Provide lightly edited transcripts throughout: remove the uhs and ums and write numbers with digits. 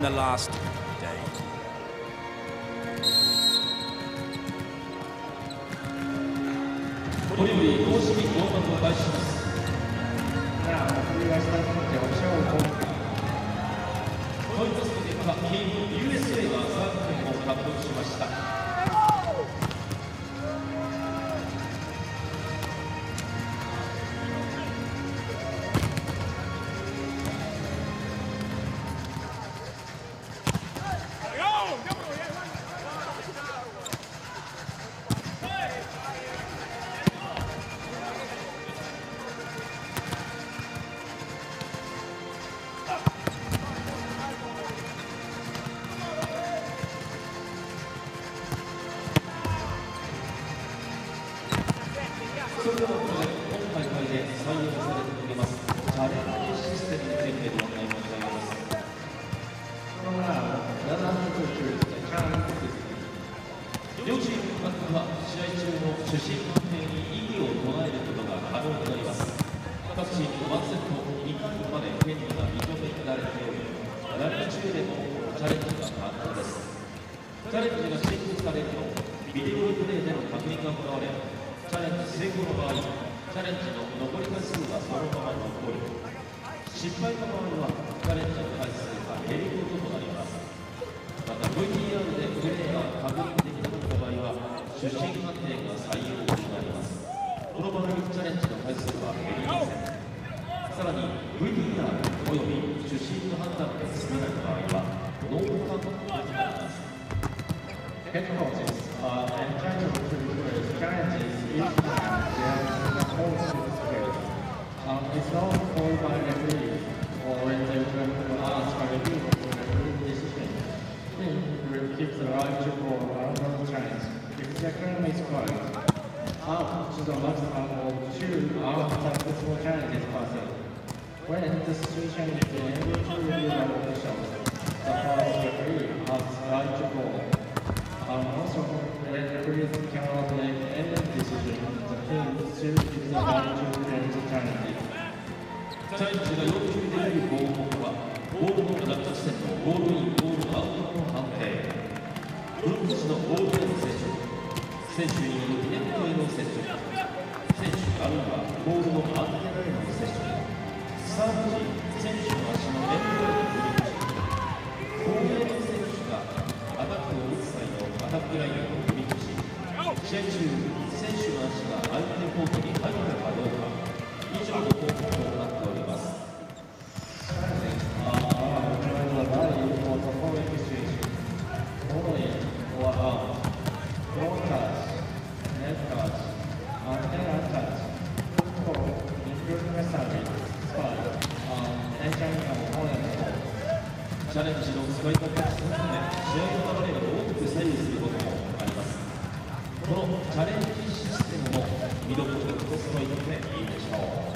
the last day. Now, we are starting the show. ポイント数ではチーム USA が3点を獲得しました。それではここで今大会で採用されておりますチャレンジシステムについてご案内申し上げます。両チーム各は試合中の主審判定に異議を唱えることが可能となります。各チーム1セット2回まで権利が認められており、ラリー中でもチャレンジが可能です。チャレンジが申告されるとビデオリプレイでの確認が行われ、チャレンジ成功の場合、チャレンジの残り回数がそのまま残り、失敗の場合はチャレンジの回数が減ることとなります。また VTR でプレーが確認できなかった場合は、主審判定が採用となります。この場合、チャレンジの回数は減りません。さらに VTR および主審の判断がつかない場合は、ノーカウントとなります。Head coaches are entitled to request challenges each time there is a coach dispute. It's not called by referee or when the referee asks by review for referee decision. Then the referee keeps the right to call another challenge if the claim is correct. Up to the maximum of 2 unsuccessful challenges per set. When the situation is able to review by officials, the first referee has the right to call.Also, when referees cannot make any decision, the team still gives the right to end the challenge. チャレンジが要求できる項目は、ボールの落下地点のボールイン、ボールアウトの判定、ブロック時のボールへの接触、選手によるネットへの接触、選手あるいはボールのアンテナへの接触、サーブ時、選手の足のネットへの振り口、後衛の選手がアタックを打つ際のアタックラインを踏み越し、試合中、選手の足が相手コートに入ったかどうか、以上の項目となっております。チャレンジの使い方をするため、試合の流れが大きく左右することもあります。このチャレンジシステムも見どころと揃えていいでしょう。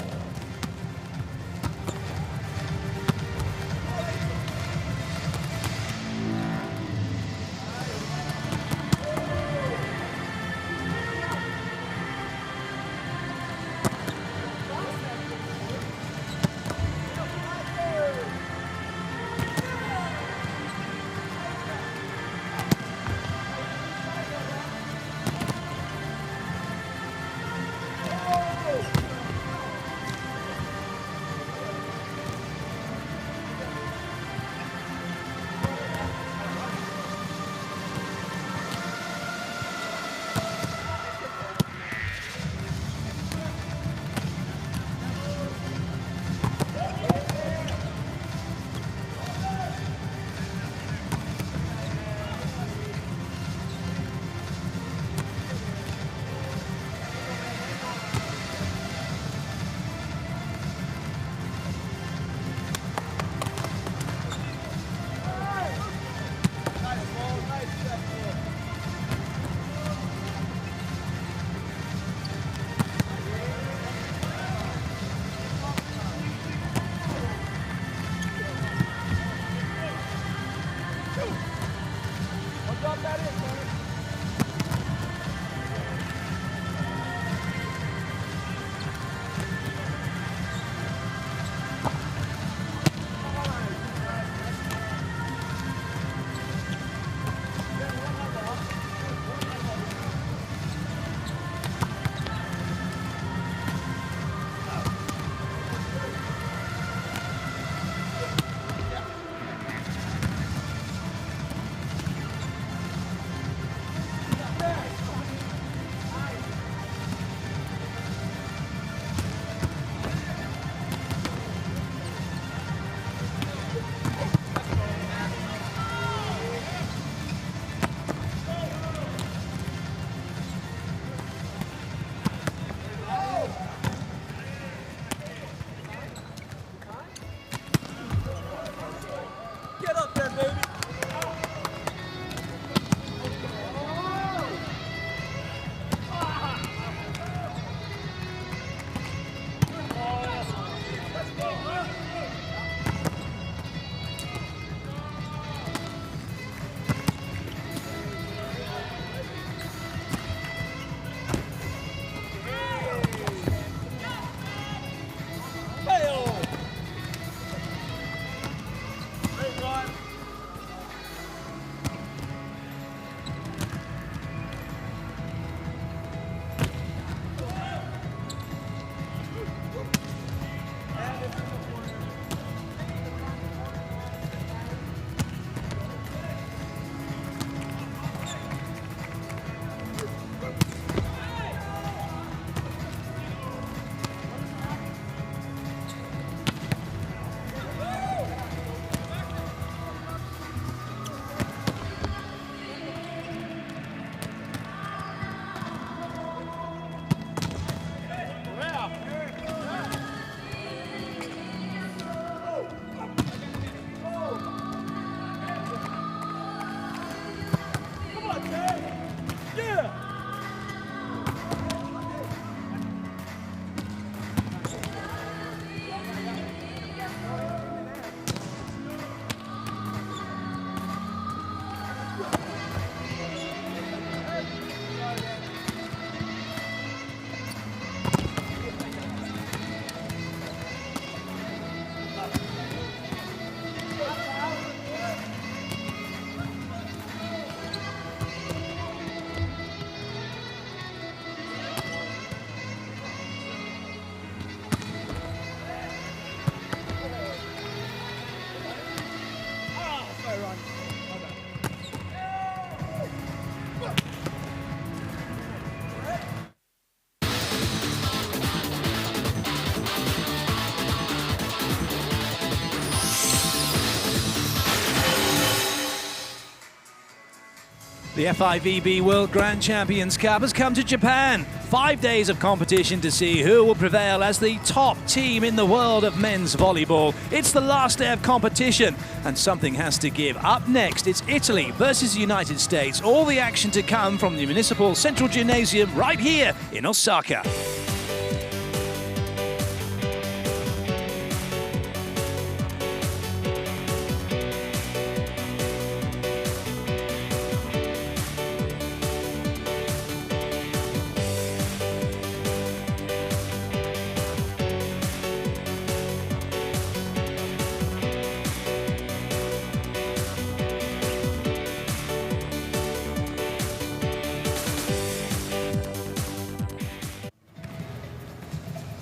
The FIVB World Grand Champions Cup has come to Japan. 5 days of competition to see who will prevail as the top team in the world of men's volleyball. It's the last day of competition and something has to give. Up next, it's Italy versus the United States. All the action to come from the Municipal Central Gymnasium right here in Osaka.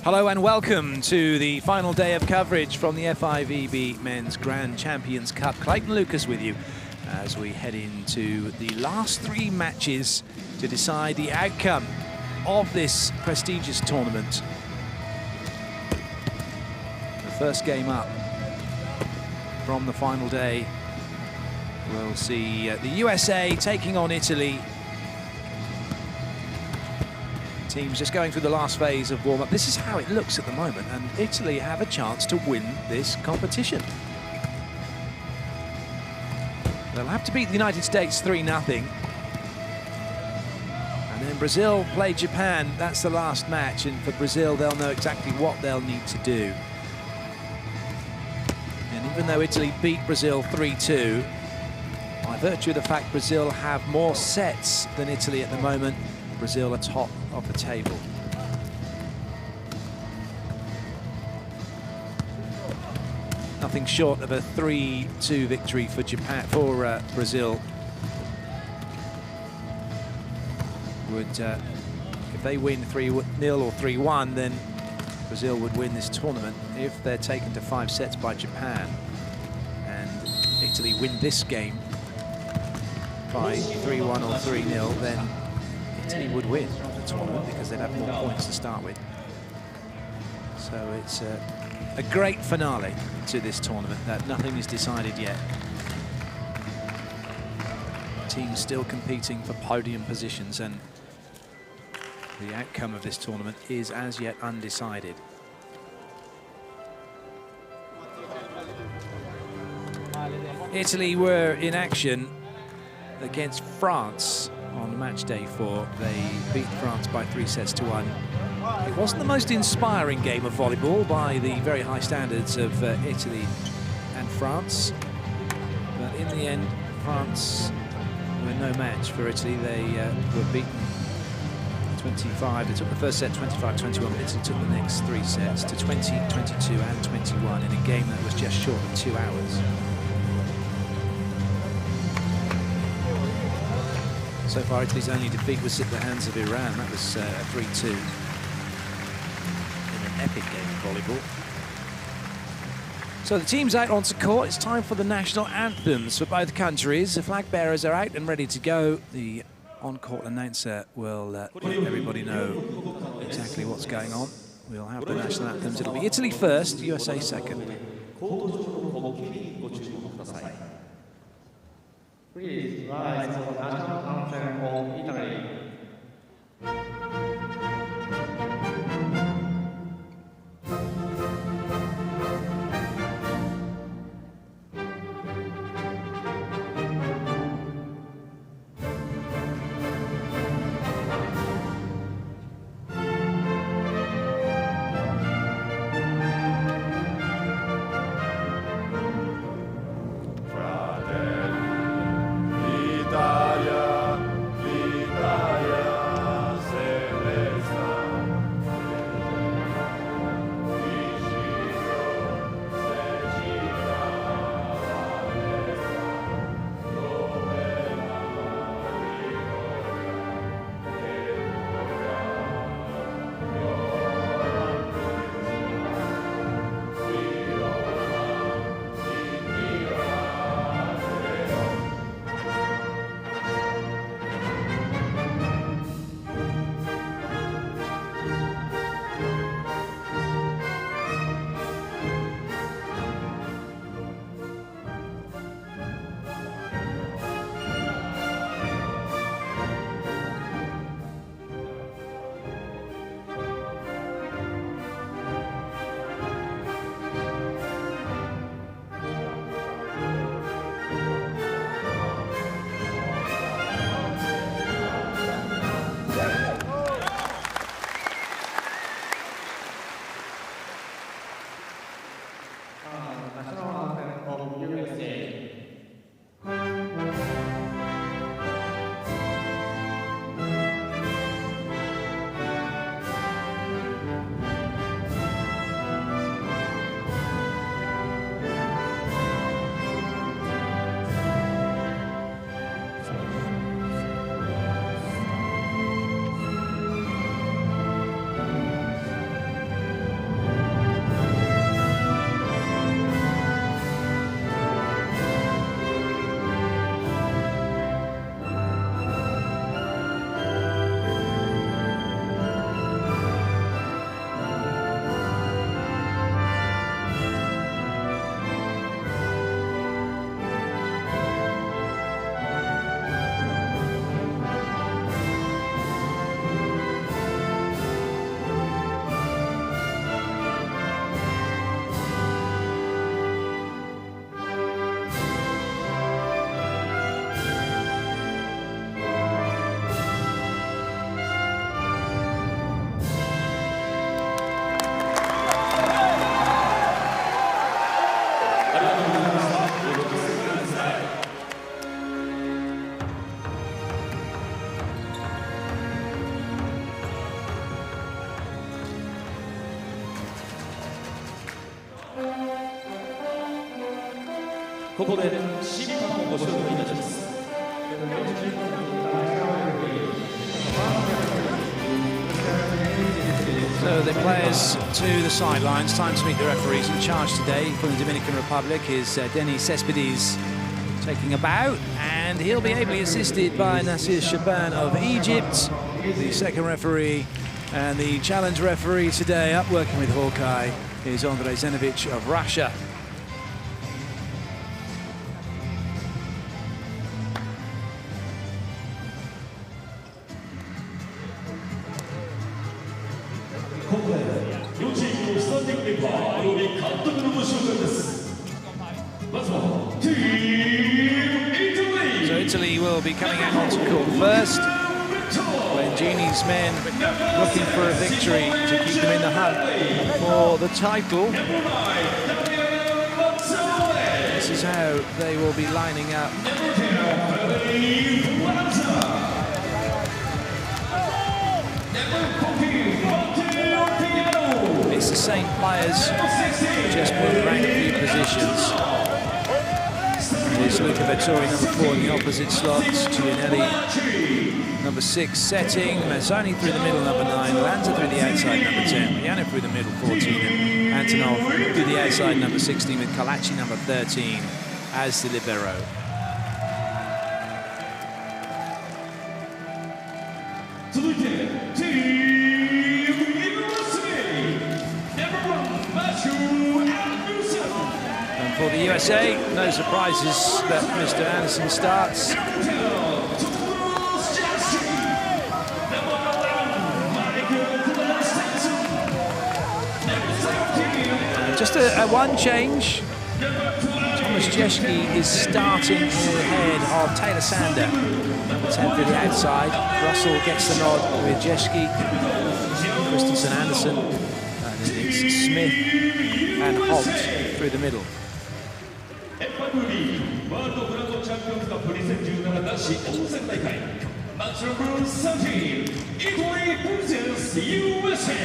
Hello and welcome to the final day of coverage from the FIVB Men's Grand Champions Cup. Clayton Lucas with you as we head into the last 3 matches to decide the outcome of this prestigious tournament. The first game up from the final day, we'll see the USA taking on Italy. Teams just going through the last phase of warm-up. This is how it looks at the moment, and Italy have a chance to win this competition. They'll have to beat the United States 3-0. And then Brazil play Japan. That's the last match, and for Brazil, they'll know exactly what they'll need to do. And even though Italy beat Brazil 3-2, by virtue of the fact Brazil have more sets than Italy at the moment, Brazil are top of the table. Nothing short of a 3-2 victory for Japan, for Brazil. Would if they win 3-0 or 3-1, then Brazil would win this tournament. If they're taken to 5 sets by Japan and Italy win this game by 3-1 or 3-0, then Italy would win the tournament because they'd have more points to start with. So it's a great finale to this tournament that nothing is decided yet. Teams still competing for podium positions, and the outcome of this tournament is as yet undecided. Italy were in action against France on match day 4. They beat France by 3-1. It wasn't the most inspiring game of volleyball by the very high standards of Italy and France, but in the end France were no match for Italy. They were beaten 25. They took the first set 25-21, but Italy took the next 3 sets to 20, 22 and 21 in a game that was just short of 2 hours. So far, Italy's only defeat was at the hands of Iran. That was a 3-2 in an epic game of volleyball. So the team's out onto court. It's time for the national anthems for both countries. The flag bearers are out and ready to go. The on-court announcer will let everybody know exactly what's going on. We'll have the national anthems. It'll be Italy first, USA second. Please rise for the national anthem of Italy. Italia, Italia. ここで審判をご紹介いたします。So the players to the sidelines. Time to meet the referees in charge today from the Dominican Republic is Denis Cespedes taking a bow, and he'll be ably assisted by Nasir Shaban of Egypt, the second referee, and the challenge referee today up working with Hawkeye is Andrei Zenovich of Russia. So Italy will be coming out onto court first. Langini's men looking for a victory to keep them in the hunt for the title. This is how they will be lining up. It's the same players, just moved around a few positions. Here's Luca Vettori, number 4 in the opposite slot. Gianelli, number 6, setting. Mazzoni through the middle, number 9. Lanza through the outside, number 10. Piano through the middle, 14. And Antonov through the outside, number 16, with Kalachi, number 13, as the libero. And for the USA, no surprises that Mr. Anderson starts. Just a one change. Thomas Jeschke is starting ahead of Taylor Sander. Number 10 through the outside. Russell gets the nod with Jeschke, Christensen, Anderson. And it's Smith and Holt through the middle. Match number 13, Italy versus USA.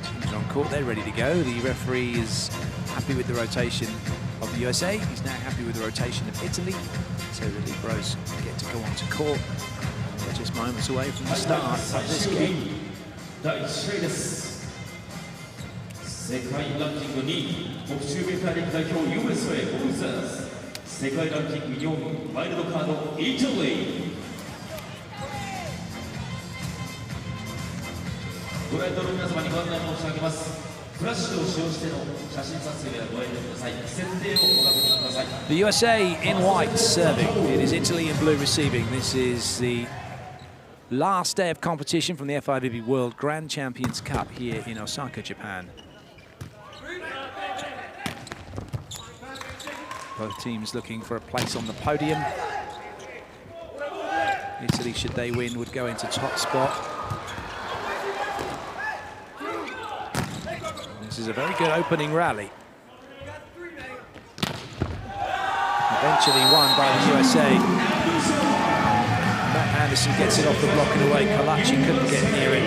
Teams on court, they're ready to go. The referee is happy with the rotation of the USA. He's now happy with the rotation of Italy. So the liberos get to go on to court. They're just moments away from the start of this game. 世界ランキング2位、北中米大陸代表 USA vs 世界ランキング4位、ワイルドカード Italy。ご来場の皆様にご案内申し上げます。フラッシュを使用しての写真撮影はご遠慮ください。設定をご確認ください。The USA in white serving. It is Italy in blue receiving. This is the last day of competition from the FIVB World Grand Champions Cup here in Osaka, Japan. Both teams looking for a place on the podium. Italy, should they win, would go into top spot. This is a very good opening rally. Eventually won by the USA. Matt Anderson gets it off the block and away. Kalachi couldn't get near it.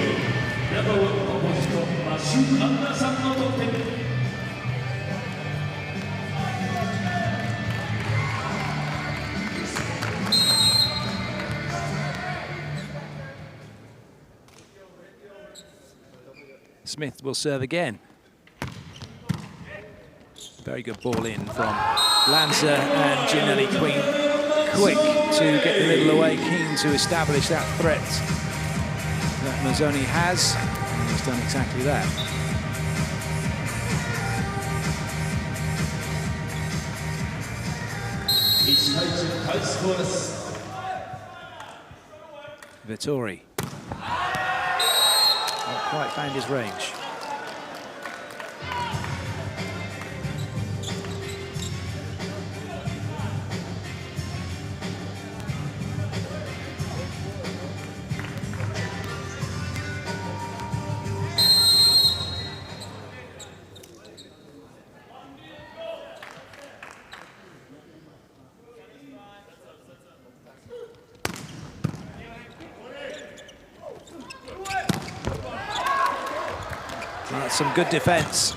Smith will serve again. Very good ball in from Lanza and Gianelli Queen. Quick to get the middle away, keen to establish that threat that Mazzoni has, and he's done exactly that. Vettori. Not quite found his range. That's some good defense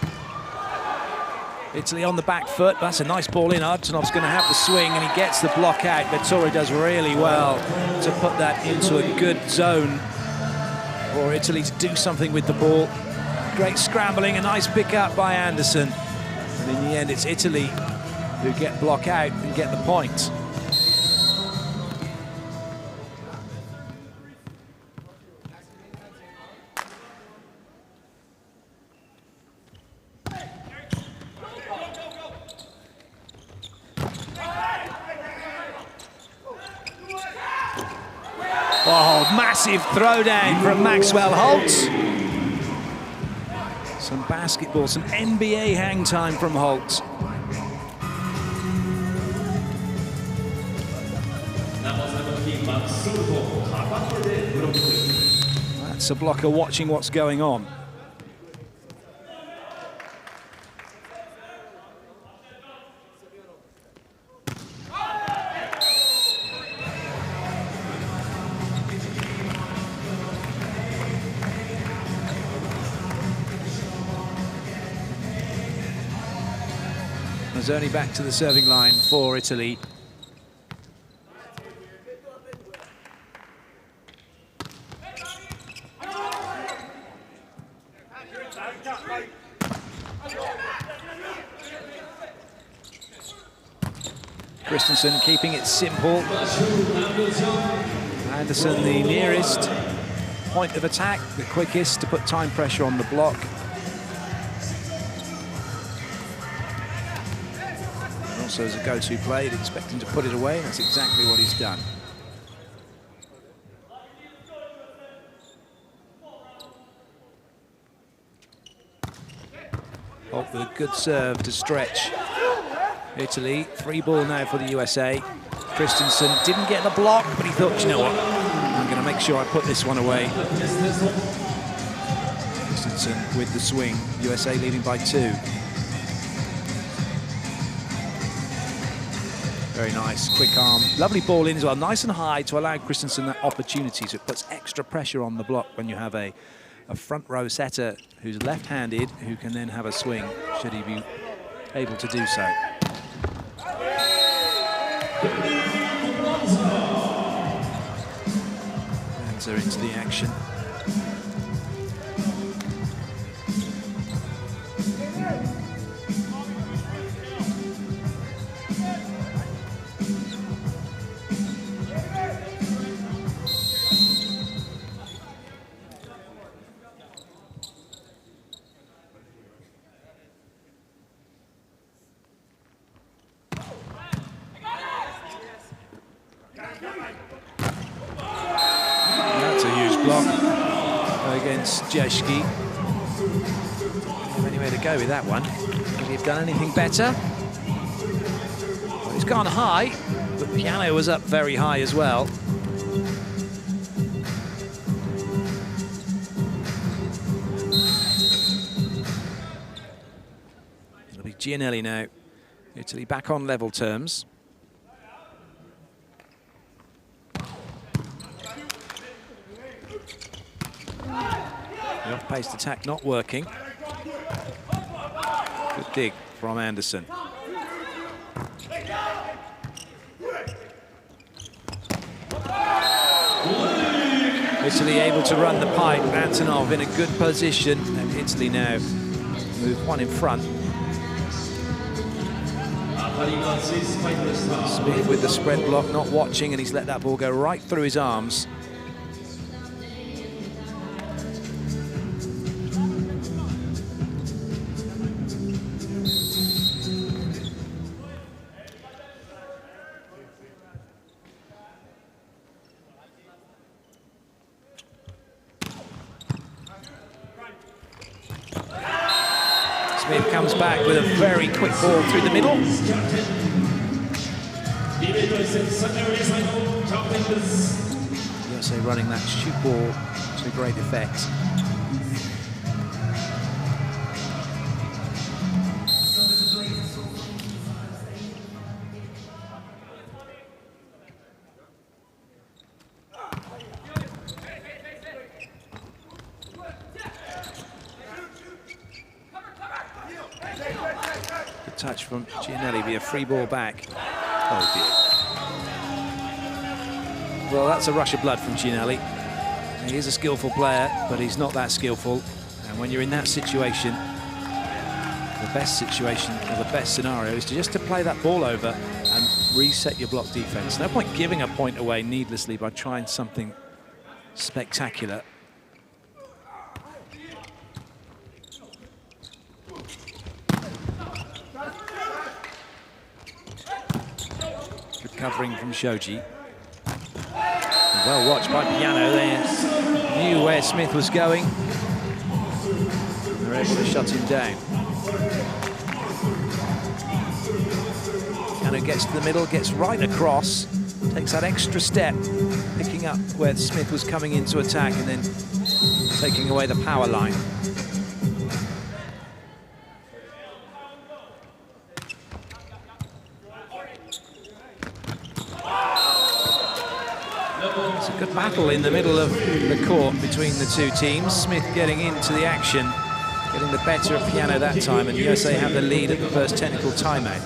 Italy on the back foot. That's a nice ball in. Antonov's going to have the swing, and he gets the block out. Vettori does really well to put that into a good zone for Italy to do something with the ball. Great scrambling, a nice pick up by Anderson. And in the end, it's Italy who get block out and get the point. Oh, massive throwdown from Maxwell Holtz. Some basketball, some NBA hang time from Holtz. That's a blocker watching what's going on. Mazzoni back to the serving line for Italy. Christensen keeping it simple. Anderson the nearest point of attack, the quickest to put time pressure on the block. Also as a go-to play, you'd expect him to put it away. That's exactly what he's done. Holt with a good serve to stretch Italy. Free ball now for the USA. Christensen didn't get the block, but he thought, you know what, I'm going to make sure I put this one away. Christensen with the swing. USA leading by 2. Very nice, quick arm. Lovely ball in as well, nice and high to allow Christensen that opportunity, so it puts extra pressure on the block when you have a front row setter who's left-handed, who can then have a swing, should he be able to do so. Hands are into the action. Against Jeschke. Anywhere to go with that one. Could he have done anything better? Well, he's gone high, but Piano was up very high as well. It'll be Gianelli now. Italy back on level terms. The off-paced attack not working. Good dig from Anderson. Italy able to run the pipe. Antonov in a good position, and Italy now move one in front. Smith with the spread block, not watching, and he's let that ball go right through his arms. Smith comes back with a very quick ball through the middle. USA running that shoot ball to great effect. touch from Giannelli, be a free ball back. Oh dear. Well, that's a rush of blood from Giannelli. He is a skillful player, but he's not that skillful. And when you're in that situation, the best situation, or the best scenario, is just to play that ball over and reset your block defense. No point giving a point away needlessly by trying something spectacular. Good covering from Shoji. Well watched by Piano. They knew where Smith was going. They were able to shut him down. Piano gets to the middle, gets right across, takes that extra step, picking up where Smith was coming in to attack and then taking away the power line. It's a good battle in the middle of the court between the two teams. Smith getting into the action, getting the better of Piano that time, and USA have the lead at the first technical timeout.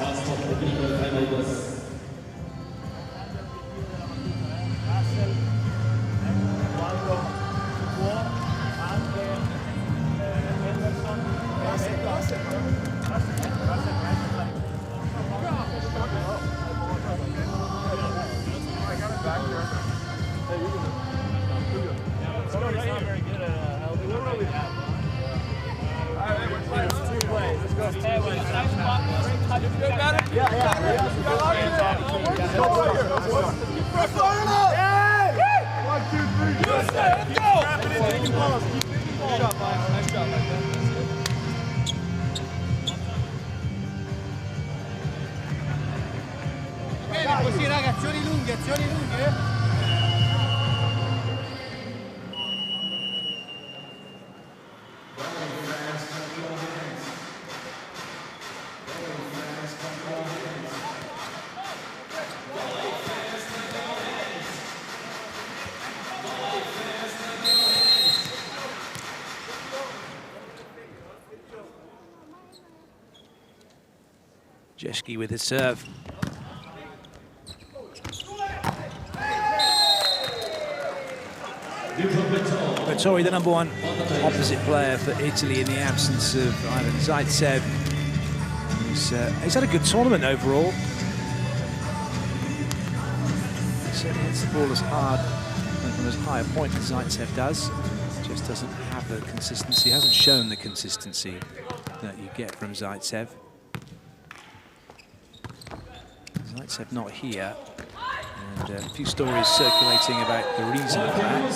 Così raga, azioni lunghe, azioni lunghe. Jeschke with his serve. Vettori, the #1 opposite player for Italy in the absence of Ivan Zaitsev. He's had a good tournament overall. He certainly hits the ball as hard and from as high a point as Zaitsev does. Just doesn't have the consistency, hasn't shown the consistency that you get from Zaitsev. Zaitsev not here. And a few stories circulating about the reason of that.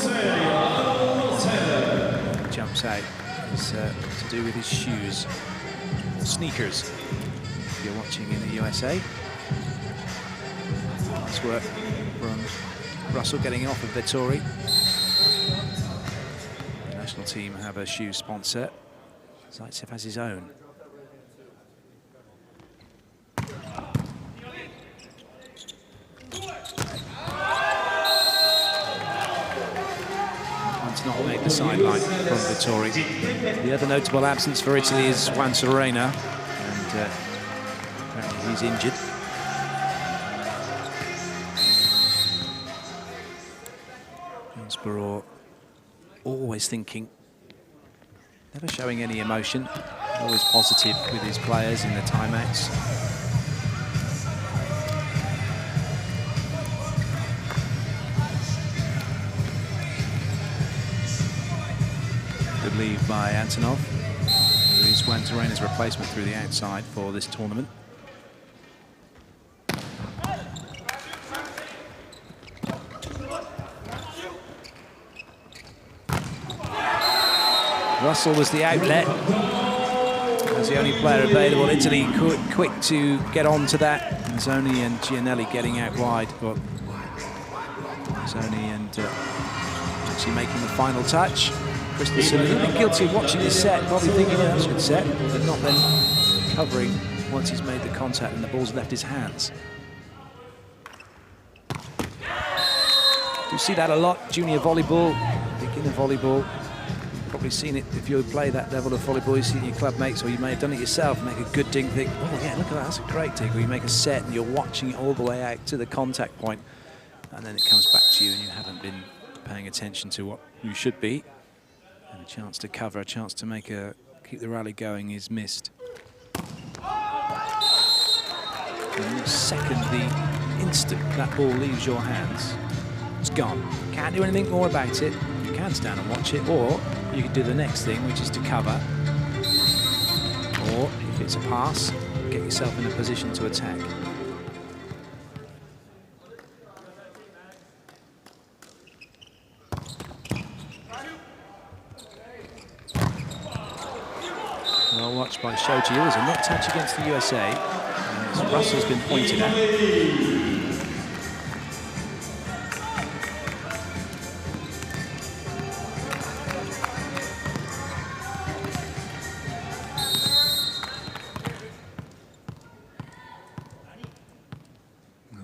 He jumps out. It's to do with his shoes, sneakers, if you're watching in the USA. Nice work from Russell getting off of Vettori. The national team have a shoe sponsor. Zaitsev has his own. Not made the sideline from Vettori. The other notable absence for Italy is Juan Serena, and apparently he's injured. Jonesborough always thinking, never showing any emotion, always positive with his players in the timeouts. Leave by Antonov, who is Juan Serena's replacement through the outside for this tournament. Russell was the outlet as the only player available. Italy quick to get on to that. Zoni and Giannelli getting out wide, but Zoni and actually making the final touch. Christensen, a little bit guilty of watching this set, probably thinking, yeah, that was a good set, but not then covering once he's made the contact and the ball's left his hands. Do see that a lot, junior volleyball, beginner volleyball. probably seen it if you play that level of volleyball. You see your club mates, or you may have done it yourself. Make a good ding, think, oh yeah, look at that, that's a great dig. Or you make a set and you're watching it all the way out to the contact point, and then it comes back to you and you haven't been paying attention to what you should be. And a chance to cover, a chance to make keep the rally going is missed. And the second, the instant that ball leaves your hands, it's gone. Can't do anything more about it. You can stand and watch it, or you can do the next thing, which is to cover. Or if it's a pass, get yourself in a position to attack. Well watched by Shoji. It was a net touch against the USA. As Russell's been pointed at.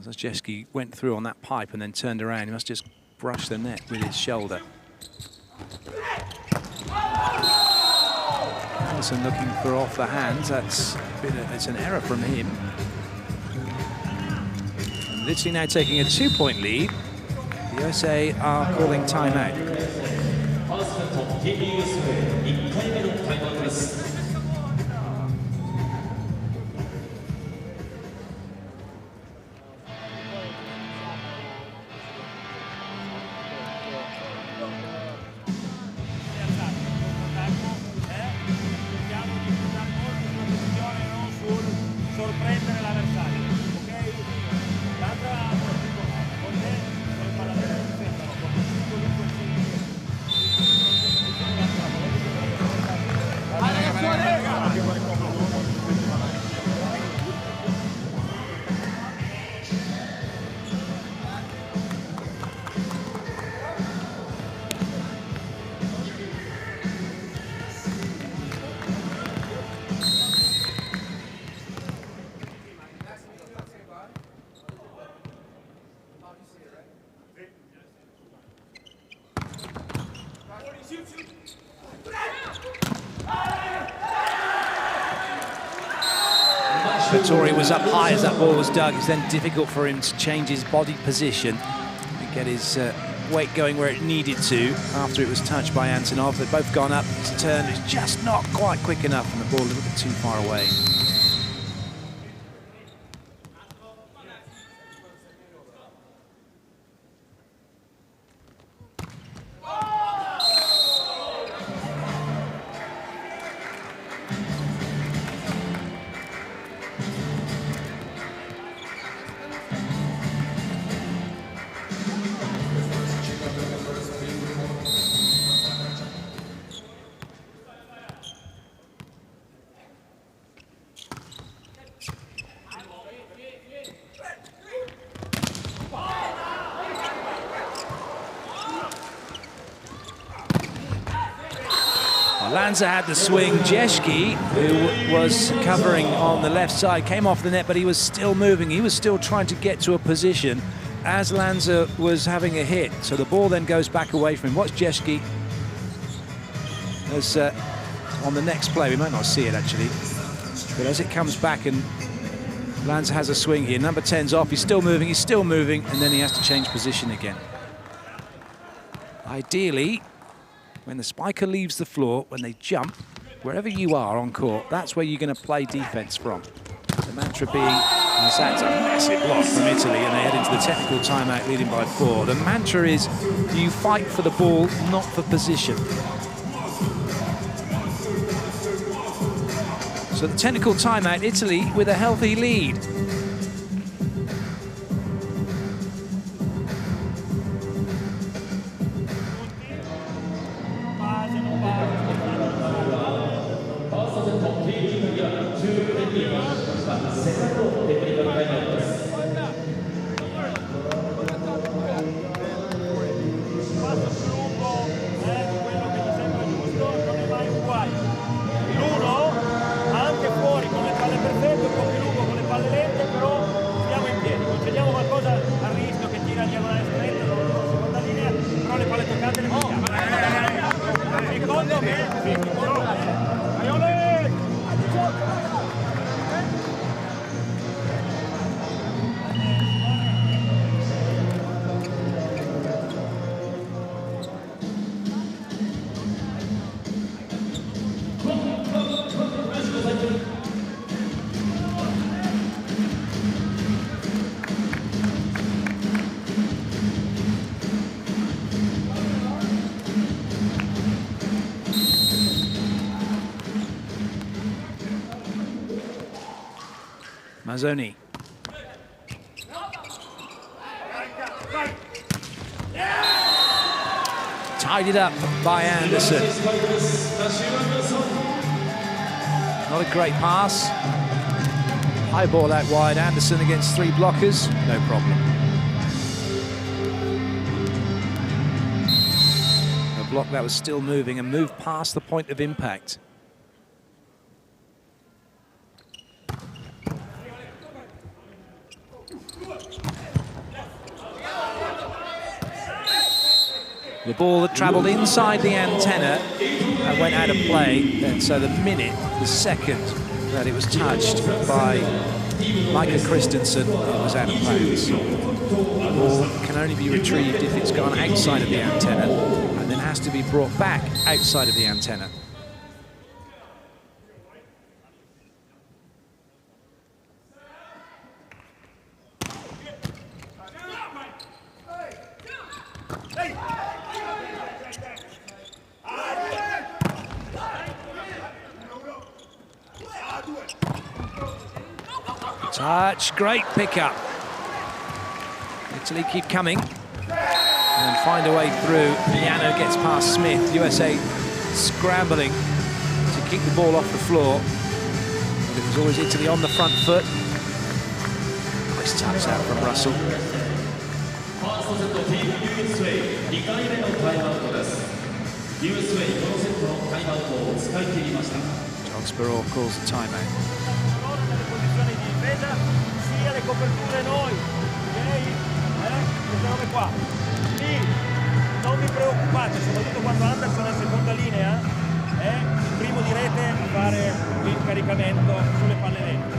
Zajewski went through on that pipe and then turned around. He must just brush the net with his shoulder. Carson looking for off the hands. It's an error from him. And Italy now taking a 2-point lead. The USA are calling timeout. Vettori was up high as that ball was dug. It's then difficult for him to change his body position and get his weight going where it needed to after it was touched by Antonov. They've both gone up. His turn is just not quite quick enough and the ball a little bit too far away. Lanza had the swing. Jeschke, who was covering on the left side, came off the net, but he was still moving. He was still trying to get to a position as Lanza was having a hit. So the ball then goes back away from him. Watch Jeschke as on the next play. We might not see it actually, but as it comes back and Lanza has a swing here. Number 10's off. He's still moving, and then he has to change position again. Ideally, when the spiker leaves the floor, when they jump, wherever you are on court, that's where you're going to play defense from. The mantra being, that's a massive block from Italy, and they head into the technical timeout leading by 4. The mantra is, you fight for the ball, not for position. So the technical timeout, Italy with a healthy lead. Secondo me Mazzoni. Tied up by Anderson. Not a great pass. High ball out wide. Anderson against 3 blockers. No problem. A block that was still moving and moved past the point of impact. The ball that travelled inside the antenna and went out of play. And so the second that it was touched by Micah Christensen, it was out of bounds. The ball can only be retrieved if it's gone outside of the antenna and then has to be brought back outside of the antenna. Touch, great pickup. Italy keep coming and find a way through. Piano gets past Smith. USA scrambling to keep the ball off the floor. But it was always Italy on the front foot. Nice touch out from Russell. John Sparrow calls the timeout. Sia le coperture noi, ok? Queste robe qua. Lì non vi preoccupate, soprattutto quando Anderson è in seconda linea, è il primo di rete a fare il caricamento sulle palle lente.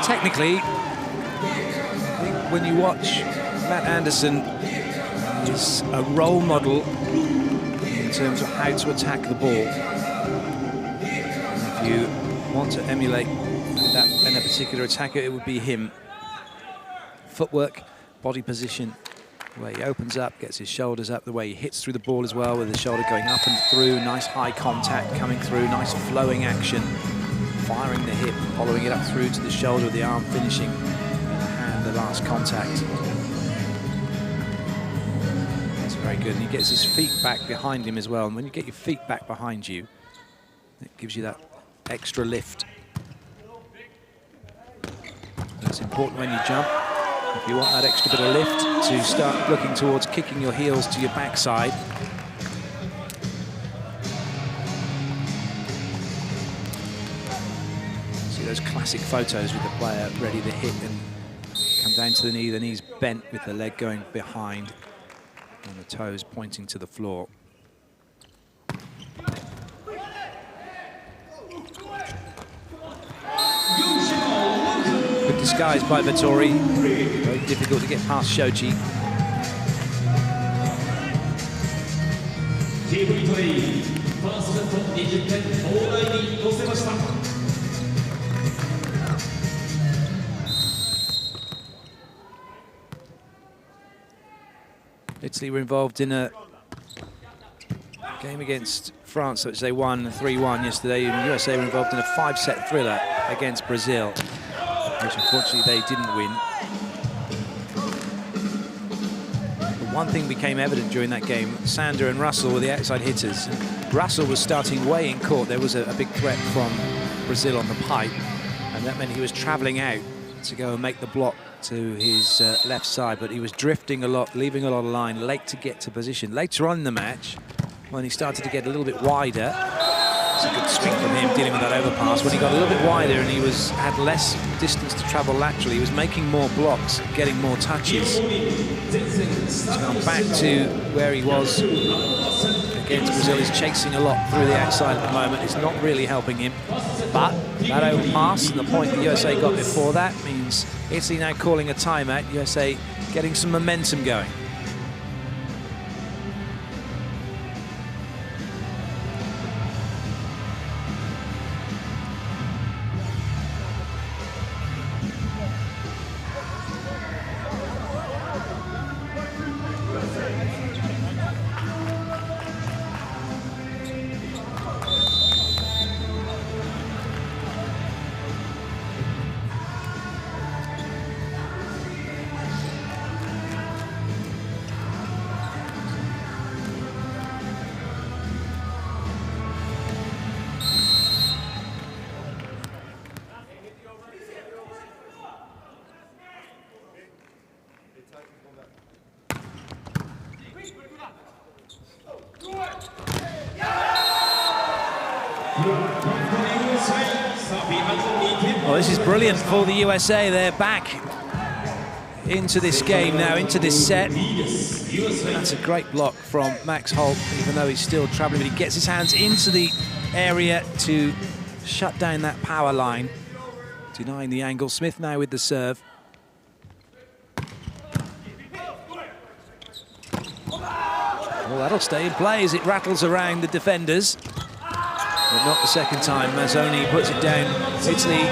Technically, when you watch Matt Anderson, he's a role model in terms of how to attack the ball. And if you want to emulate that in a particular attacker, it would be him. Footwork, body position, the way he opens up, gets his shoulders up, the way he hits through the ball as well, with the shoulder going up and through, nice high contact coming through, nice flowing action. Firing the hip, following it up through to the shoulder, the arm finishing, and the last contact. That's very good. And he gets his feet back behind him as well. And when you get your feet back behind you, it gives you that extra lift. That's important when you jump. If you want that extra bit of lift to start looking towards kicking your heels to your backside. Those classic photos with the player ready to hit and come down to the knee, the knees bent with the leg going behind and the toes pointing to the floor. Good disguise by Vettori. Very difficult to get past Shoji. Italy were involved in a game against France, which they won 3-1 yesterday, and USA were involved in a 5-set thriller against Brazil, which unfortunately they didn't win. But one thing became evident during that game: Sander and Russell were the outside hitters. Russell was starting way in court. There was a big threat from Brazil on the pipe, and that meant he was travelling out to go and make the block to his left side, but he was drifting a lot, leaving a lot of line, late to get to position. Later on in the match, when he started to get a little bit wider, It's a good swing from him dealing with that overpass. When he got a little bit wider and he had less distance to travel laterally, he was making more blocks, getting more touches. He's gone back to where he was against Brazil. He's chasing a lot through the outside at the moment. It's not really helping him. But that overpass and the point the USA got before that means Italy now calling a timeout. USA getting some momentum going. Well, this is brilliant for the USA. They're back into this game now, into this set. That's a great block from Max Holt, even though he's still traveling, but he gets his hands into the area to shut down that power line, denying the angle. Smith now with the serve. Well, that'll stay in play as it rattles around the defenders. But not the second time. Mazzoni puts it down. Italy,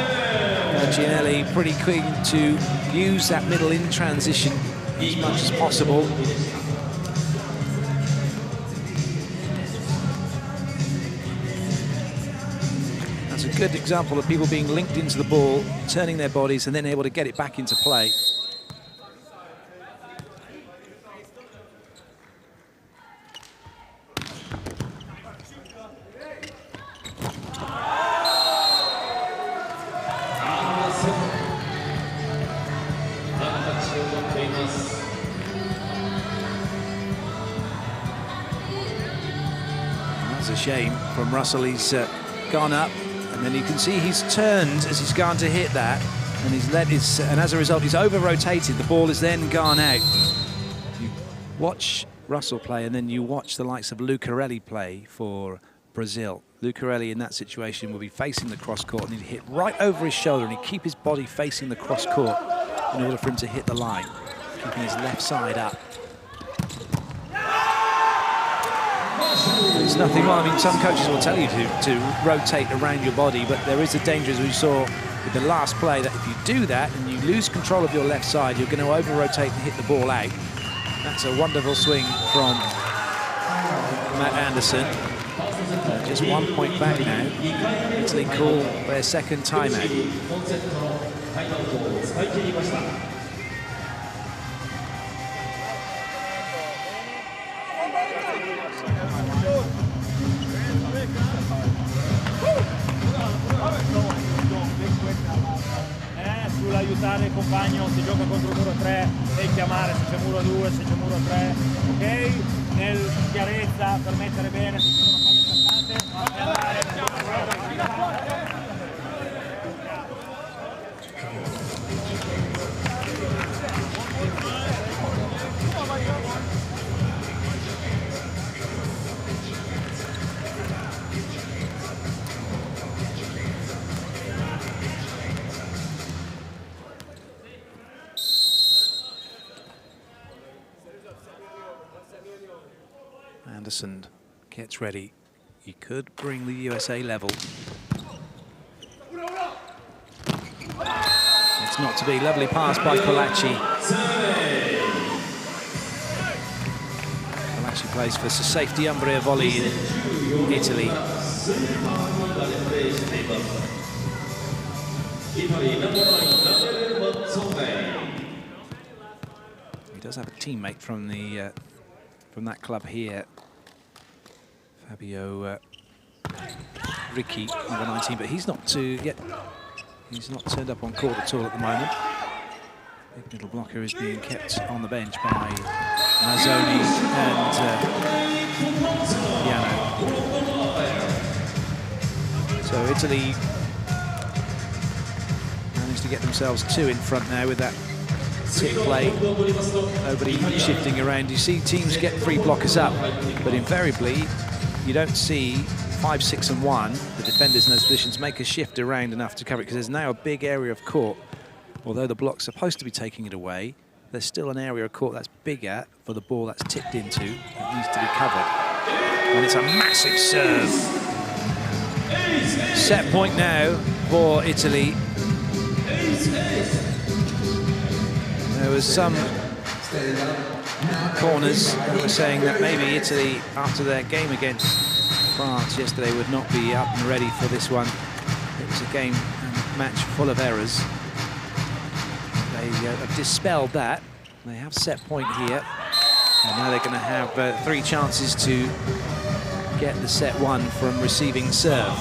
Gianelli pretty quick to use that middle in transition as much as possible. That's a good example of people being linked into the ball, turning their bodies and then able to get it back into play. Shame from Russell. He's gone up and then you can see he's turned as he's gone to hit that and he's let his and as a result he's over rotated. The ball is then gone out. You watch Russell play and then you watch the likes of Lucarelli play for Brazil. Lucarelli in that situation will be facing the cross court and he'd hit right over his shoulder and he'd keep his body facing the cross court in order for him to hit the line, keeping his left side up. There's nothing wrong. I mean, some coaches will tell you to rotate around your body, but there is a danger, as we saw with the last play, that if you do that and you lose control of your left side, you're going to over-rotate and hit the ball out. That's a wonderful swing from Matt Anderson. Just 1 point back now. Italy call their second timeout. Aiutare il compagno, si gioca contro il muro 3 e chiamare se c'è muro 2, se c'è muro 3, ok? Nel chiarezza per mettere bene, se ci sono cose scappate, andare. Anderson gets ready. He could bring the USA level. It's not to be. Lovely pass by Polacci. Polacci plays for Safety Umbria Volley in Italy. He does have a teammate from the from that club here. Fabio Ricci, number 19, but he's not he's not turned up on court at all at the moment. Big middle blocker is being kept on the bench by Mazzoni and Piano. So Italy managed to get themselves 2 in front now with that tip play. Nobody shifting around. You see teams get 3 blockers up, but invariably you don't see 5, 6 and 1, the defenders in those positions, make a shift around enough to cover it, because there's now a big area of court. Although the block's supposed to be taking it away, there's still an area of court that's bigger for the ball that's tipped into that needs to be covered. And it's a massive serve. Set point now for Italy. There was some corners that were saying that maybe Italy, after their game against France yesterday, would not be up and ready for this one. It was a game and match full of errors. They have dispelled that. They have set point here, and now they're going to have 3 chances to get the set 1 from receiving serve.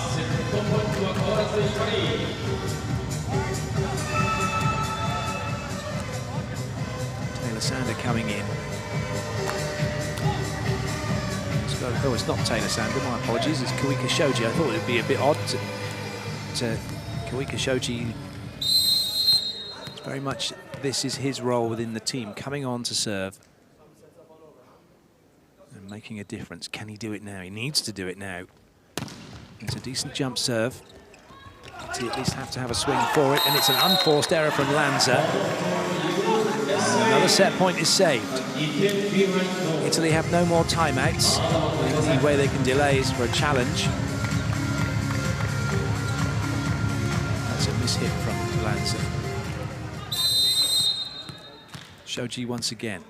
Taylor Sander coming in. Oh, it's not Taylor Sander, my apologies, it's Kawika Shoji. I thought it would be a bit odd to Kawika Shoji. It's very much, this is his role within the team, coming on to serve and making a difference. Can he do it now? He needs to do it now. It's a decent jump serve. He at least have to have a swing for it, and it's an unforced error from Lanza. Another set point is saved. Italy have no more timeouts. The only way they can delay is for a challenge. That's a mishit from Lanza. Shoji once again.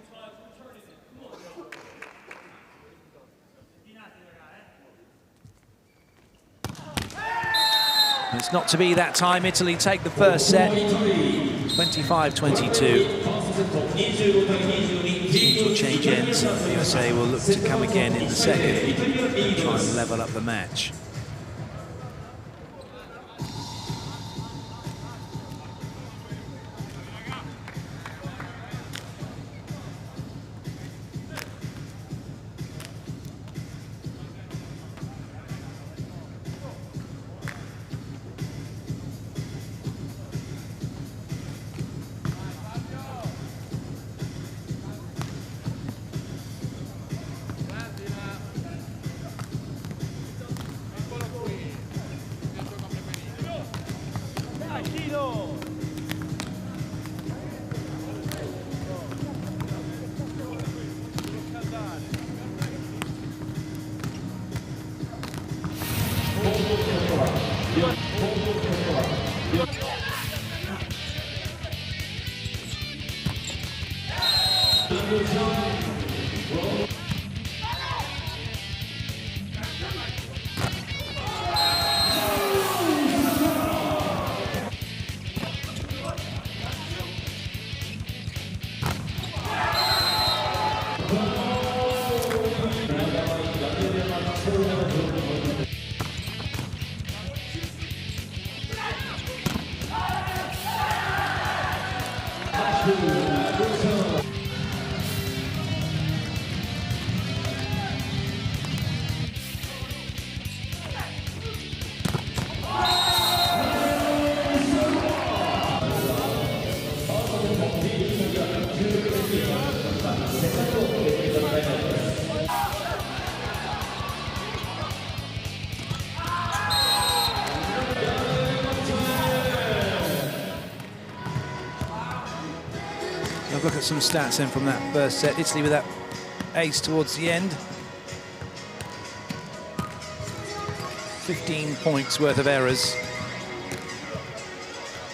It's not to be that time. Italy take the first set, 25-22. Teams will change ends. The USA will look to come again in the second and try and level up the match. Look at some stats then from that first set. Italy with that ace towards the end. 15 points worth of errors.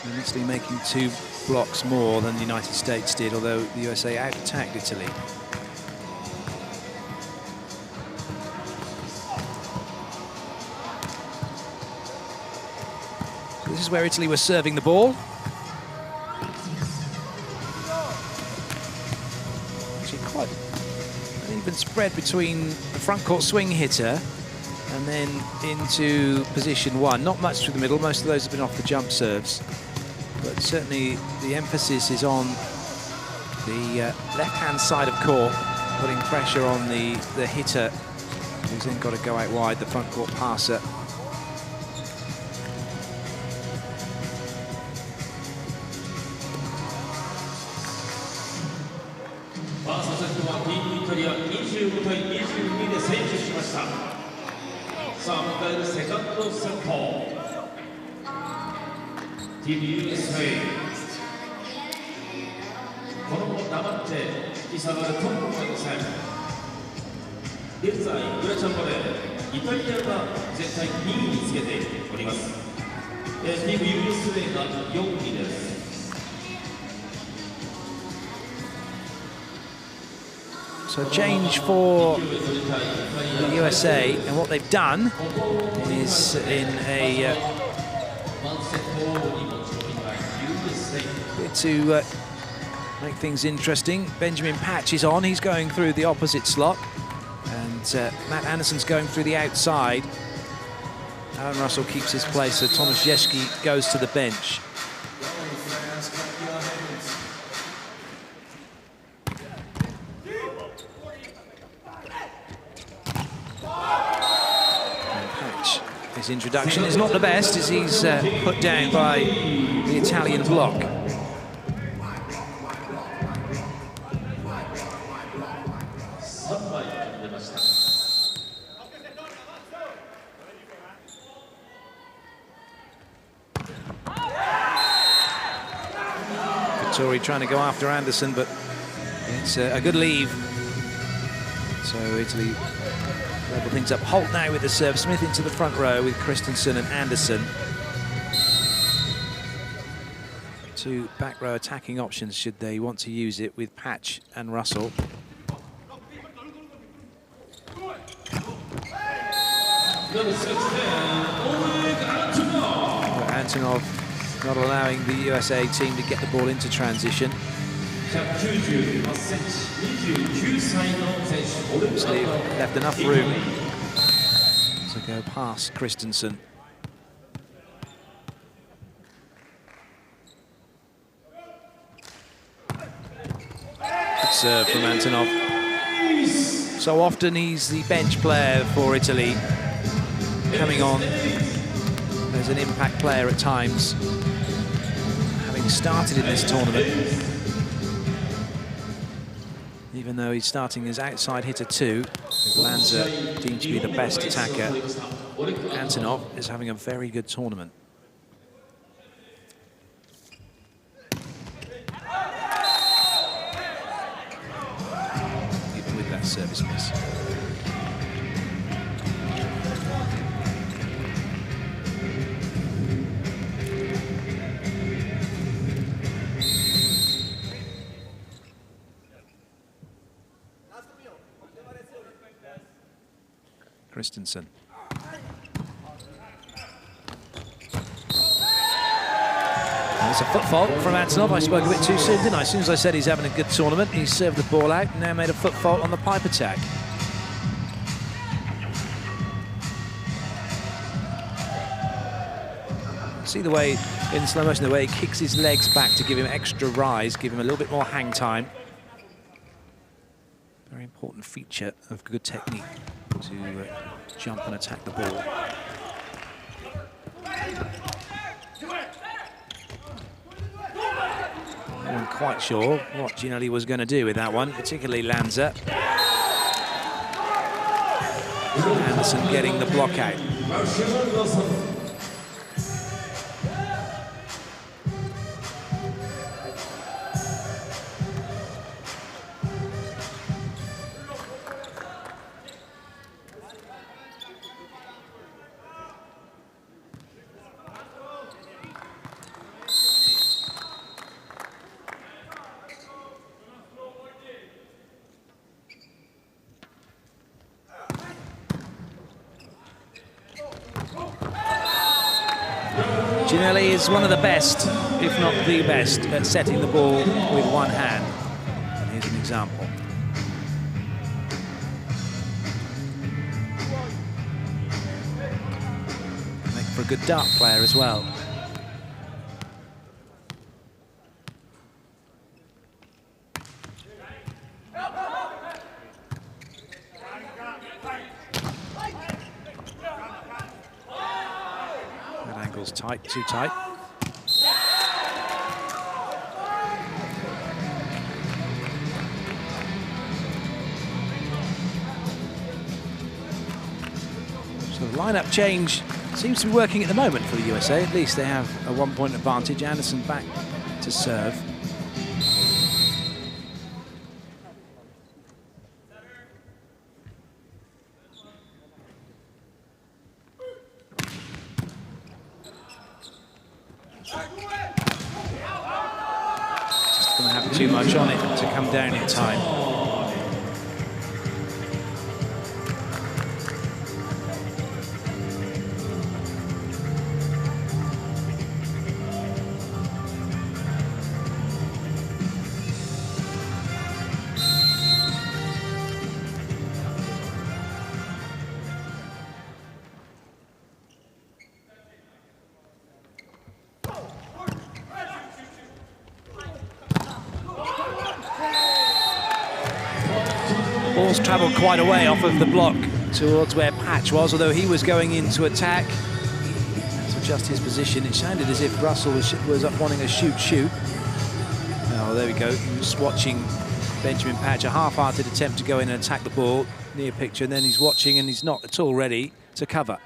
And Italy making 2 blocks more than the United States did, although the USA out-attacked Italy. So this is where Italy was serving the ball. Even spread between the front court swing hitter and then into position 1. Not much through the middle, most of those have been off the jump serves. But certainly the emphasis is on the left-hand side of court, putting pressure on the hitter, who's then got to go out wide, the front court passer. ファーストセットはティームイタリア25対22で先取しました。さあ迎えるセカンドセット、ティーム USA このまま黙って引き下がるとも思えません。現在グラチャンバレーイタリアが絶対2位につけております。ティーム USA が4位です。So change for the USA, and what they've done is in a bit to make things interesting. Benjamin Patch is on, he's going through the opposite slot, and Matt Anderson's going through the outside. Aaron Russell keeps his place, so Thomas Jeschke goes to the bench. His introduction is not the best as he's put down by the Italian block. Vittori trying to go after Anderson, but it's a good leave. So Italy level things up. Holt now with the serve. Smith into the front row with Christensen and Anderson. Two back row attacking options should they want to use it with Patch and Russell. Antonov not allowing the USA team to get the ball into transition. Obviously left enough room to go past Christensen. Good serve from Antonov. So often he's the bench player for Italy, coming on as an impact player at times, having started in this tournament. Even though he's starting as outside hitter 2, with Lanza deemed to be the best attacker, Antonov is having a very good tournament. Even with that service miss. Christensen. There's a foot fault from Antonov. I spoke a bit too soon, didn't I? As soon as I said he's having a good tournament, he served the ball out and now made a foot fault on the pipe attack. See the way, in slow motion, the way he kicks his legs back to give him extra rise, give him a little bit more hang time. Very important feature of good technique to jump and attack the ball. I wasn't quite sure what Ginelli was going to do with that one, particularly Lanza. Anderson getting the block out. Ginelli is one of the best, if not the best, at setting the ball with one hand. And here's an example. Make for a good dart player as well. Tight, too tight. lineup change seems to be working at the moment for the USA. At least they have a 1-point advantage. Anderson back to serve. Just going to have too much on it to come down in time. Ball's travelled quite a way off of the block towards where Patch was, although he was going into attack to adjust his position. It sounded as if Russell was up wanting a shoot. Oh, there we go. Just watching Benjamin Patch, a half-hearted attempt to go in and attack the ball near picture, and then he's watching and he's not at all ready to cover.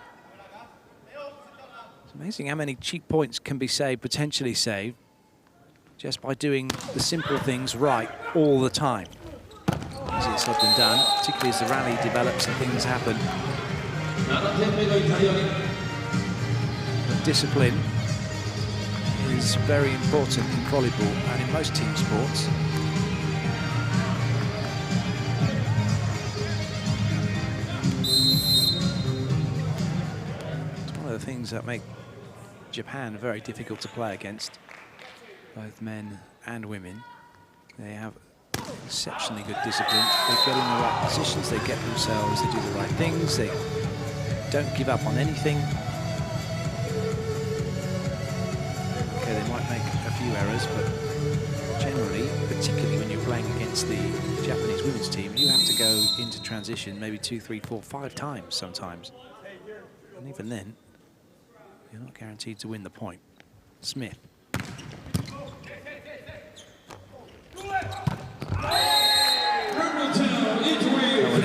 It's amazing how many cheap points can be saved, potentially saved, just by doing the simple things right all the time. Easier said than done, particularly as the rally develops and things happen. But discipline is very important in volleyball and in most team sports. It's one of the things that make Japan very difficult to play against, both men and women. They have exceptionally good discipline. They get in the right positions, they get themselves, they do the right things, they don't give up on anything. Okay, they might make a few errors, but generally, particularly when you're playing against the Japanese women's team, you have to go into transition maybe 2, 3, 4, 5 times sometimes. And even then, you're not guaranteed to win the point. Smith.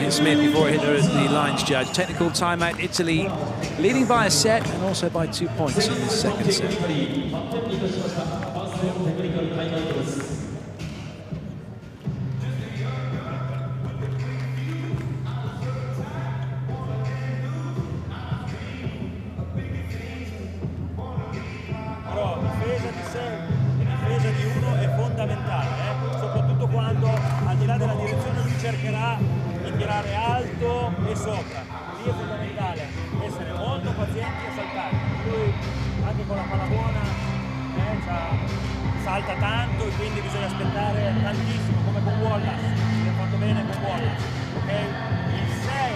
Smith before it hit the lines judge. Technical timeout, Italy leading by a set and also by 2 points in this second set. Però difesa di 6 e difesa di 1 è fondamentale, soprattutto quando al di là della direzione lui cercherà di tirare alto e sopra. Lì è fondamentale essere molto pazienti e saltare. Lui anche con la palla buona salta tanto e quindi bisogna aspettare tantissimo, come con Wallace, si è fatto bene con Wallace. Okay? Il 6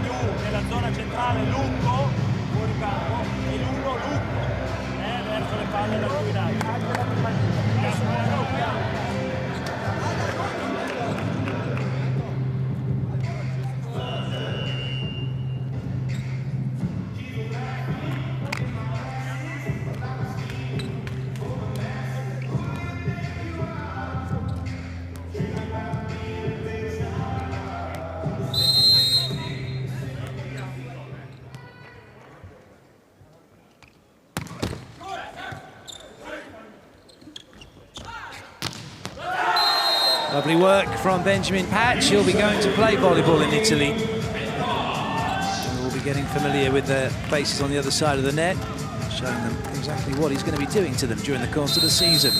più nella zona centrale lungo, fuori campo, e l'1 lungo verso le palle da lui dai. Lovely work from Benjamin Patch. He'll be going to play volleyball in Italy. We'll be getting familiar with the faces on the other side of the net, showing them exactly what he's going to be doing to them during the course of the season.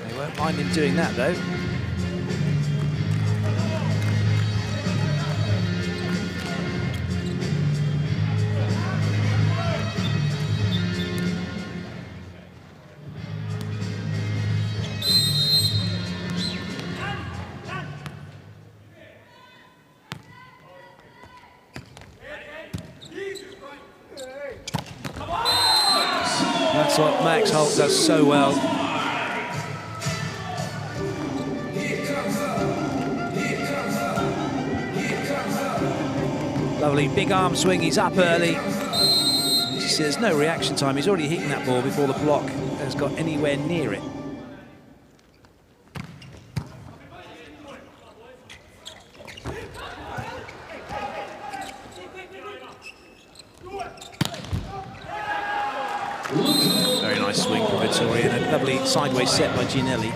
They won't mind him doing that, though. That's what Max Holt does so well. Lovely big arm swing, he's up early. You see there's no reaction time, he's already hitting that ball before the block has got anywhere near it. Very nice swing from Vittori and a lovely sideways set by Ginelli.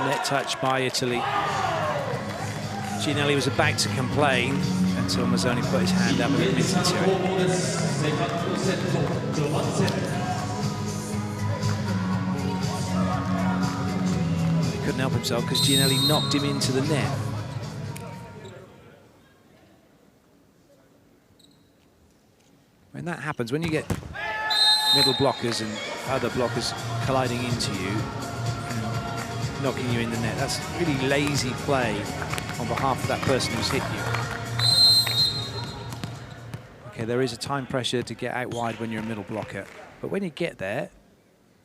Net touch by Italy. Ginelli was about to complain until Mazzoni put his hand up and admitted to it. He couldn't help himself because Ginelli knocked him into the net. When that happens, when you get middle blockers and other blockers colliding into you, knocking you in the net, that's really lazy play on behalf of that person who's hit you. Okay, there is a time pressure to get out wide when you're a middle blocker, but when you get there,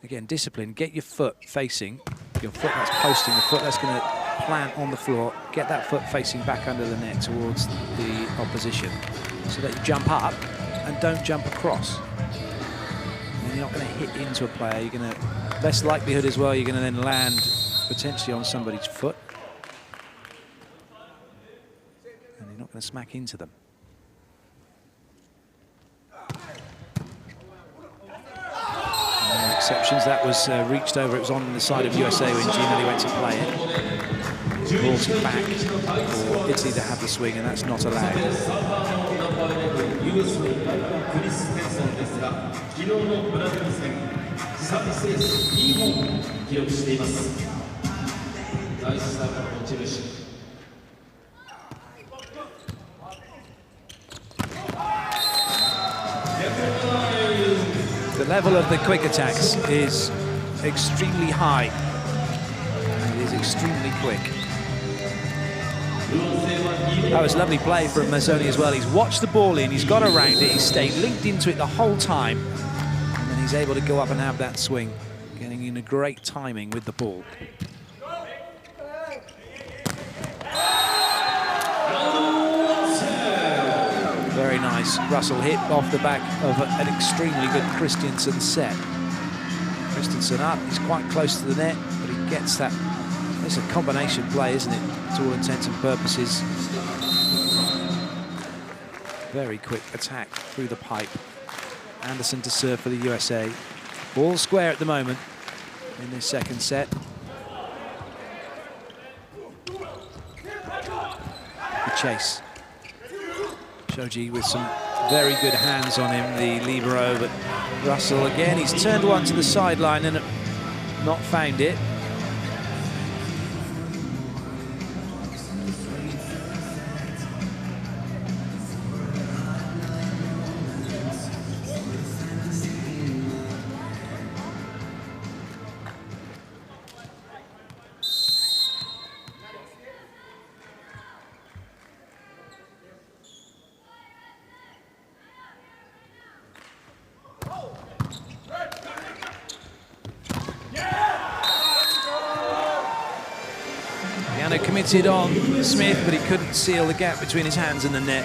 again, discipline, get your foot facing, your foot that's posting, the foot that's going to plant on the floor, get that foot facing back under the net towards the opposition so that you jump up and don't jump across. And you're not going to hit into a player, you're going to, less likelihood as well, you're going to then land potentially on somebody's foot. And you're not going to smack into them. No exceptions, that was reached over, it was on the side of USA when Ginelli went to play it. Brought it back for Italy to have the swing, and that's not allowed. The level of the quick attacks is extremely high. It is extremely quick. That was lovely play from Mazzoni as well. He's watched the ball in, he's got around it, he's stayed linked into it the whole time, and then he's able to go up and have that swing, getting in a great timing with the ball. Very nice Russell hit off the back of an extremely good Christensen set. Christensen up, he's quite close to the net, but he gets that. It's a combination play, isn't it, to all intents and purposes. Very quick attack through the pipe. Anderson to serve for the USA. Ball square at the moment in this second set. The chase. Shoji with some very good hands on him, the libero, but Russell again, he's turned one to the sideline and not found it. Committed on Smith, but he couldn't seal the gap between his hands and the net.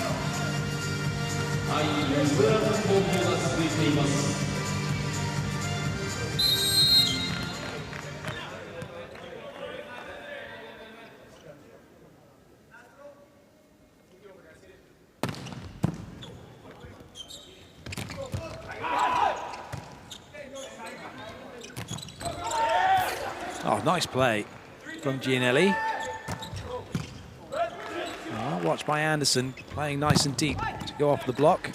Oh, nice play from Ginelli. Watched by Anderson, playing nice and deep to go off the block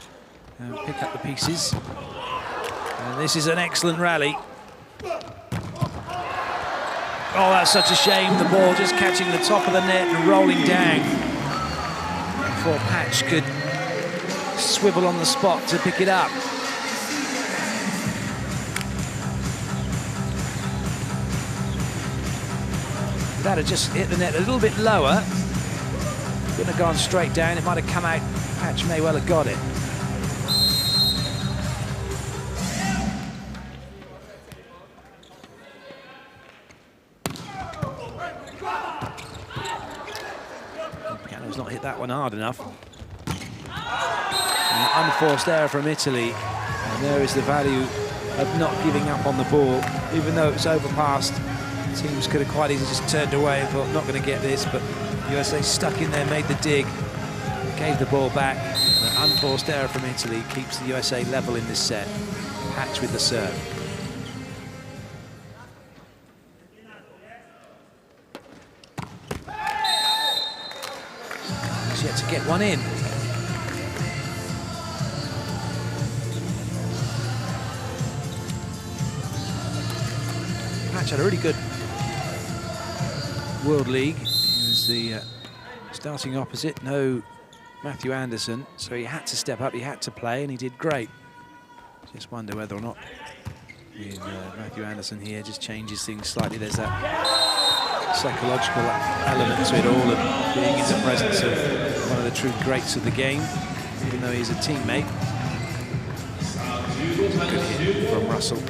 and pick up the pieces. And this is an excellent rally. Oh, that's such a shame. The ball just catching the top of the net and rolling down before Patch could swivel on the spot to pick it up. It that had just hit the net a little bit lower, couldn't have gone straight down. It might have come out. Patch may well have got it. Piano's not hit that one hard enough. An unforced error from Italy, and there is the value of not giving up on the ball, even though it was overpassed. Teams could have quite easily just turned away and thought, not going to get this, but USA stuck in there, made the dig, gave the ball back. An unforced error from Italy keeps the USA level in this set. Patch with the serve. He's yet to get one in. Patch had a really good World League. He was the starting opposite, no Matthew Anderson, so he had to step up, he had to play, and he did great. Just wonder whether or not with Matthew Anderson here just changes things slightly. There's that psychological element to it all of being in the presence of one of the true greats of the game, even though he's a teammate. Good hit from Russell.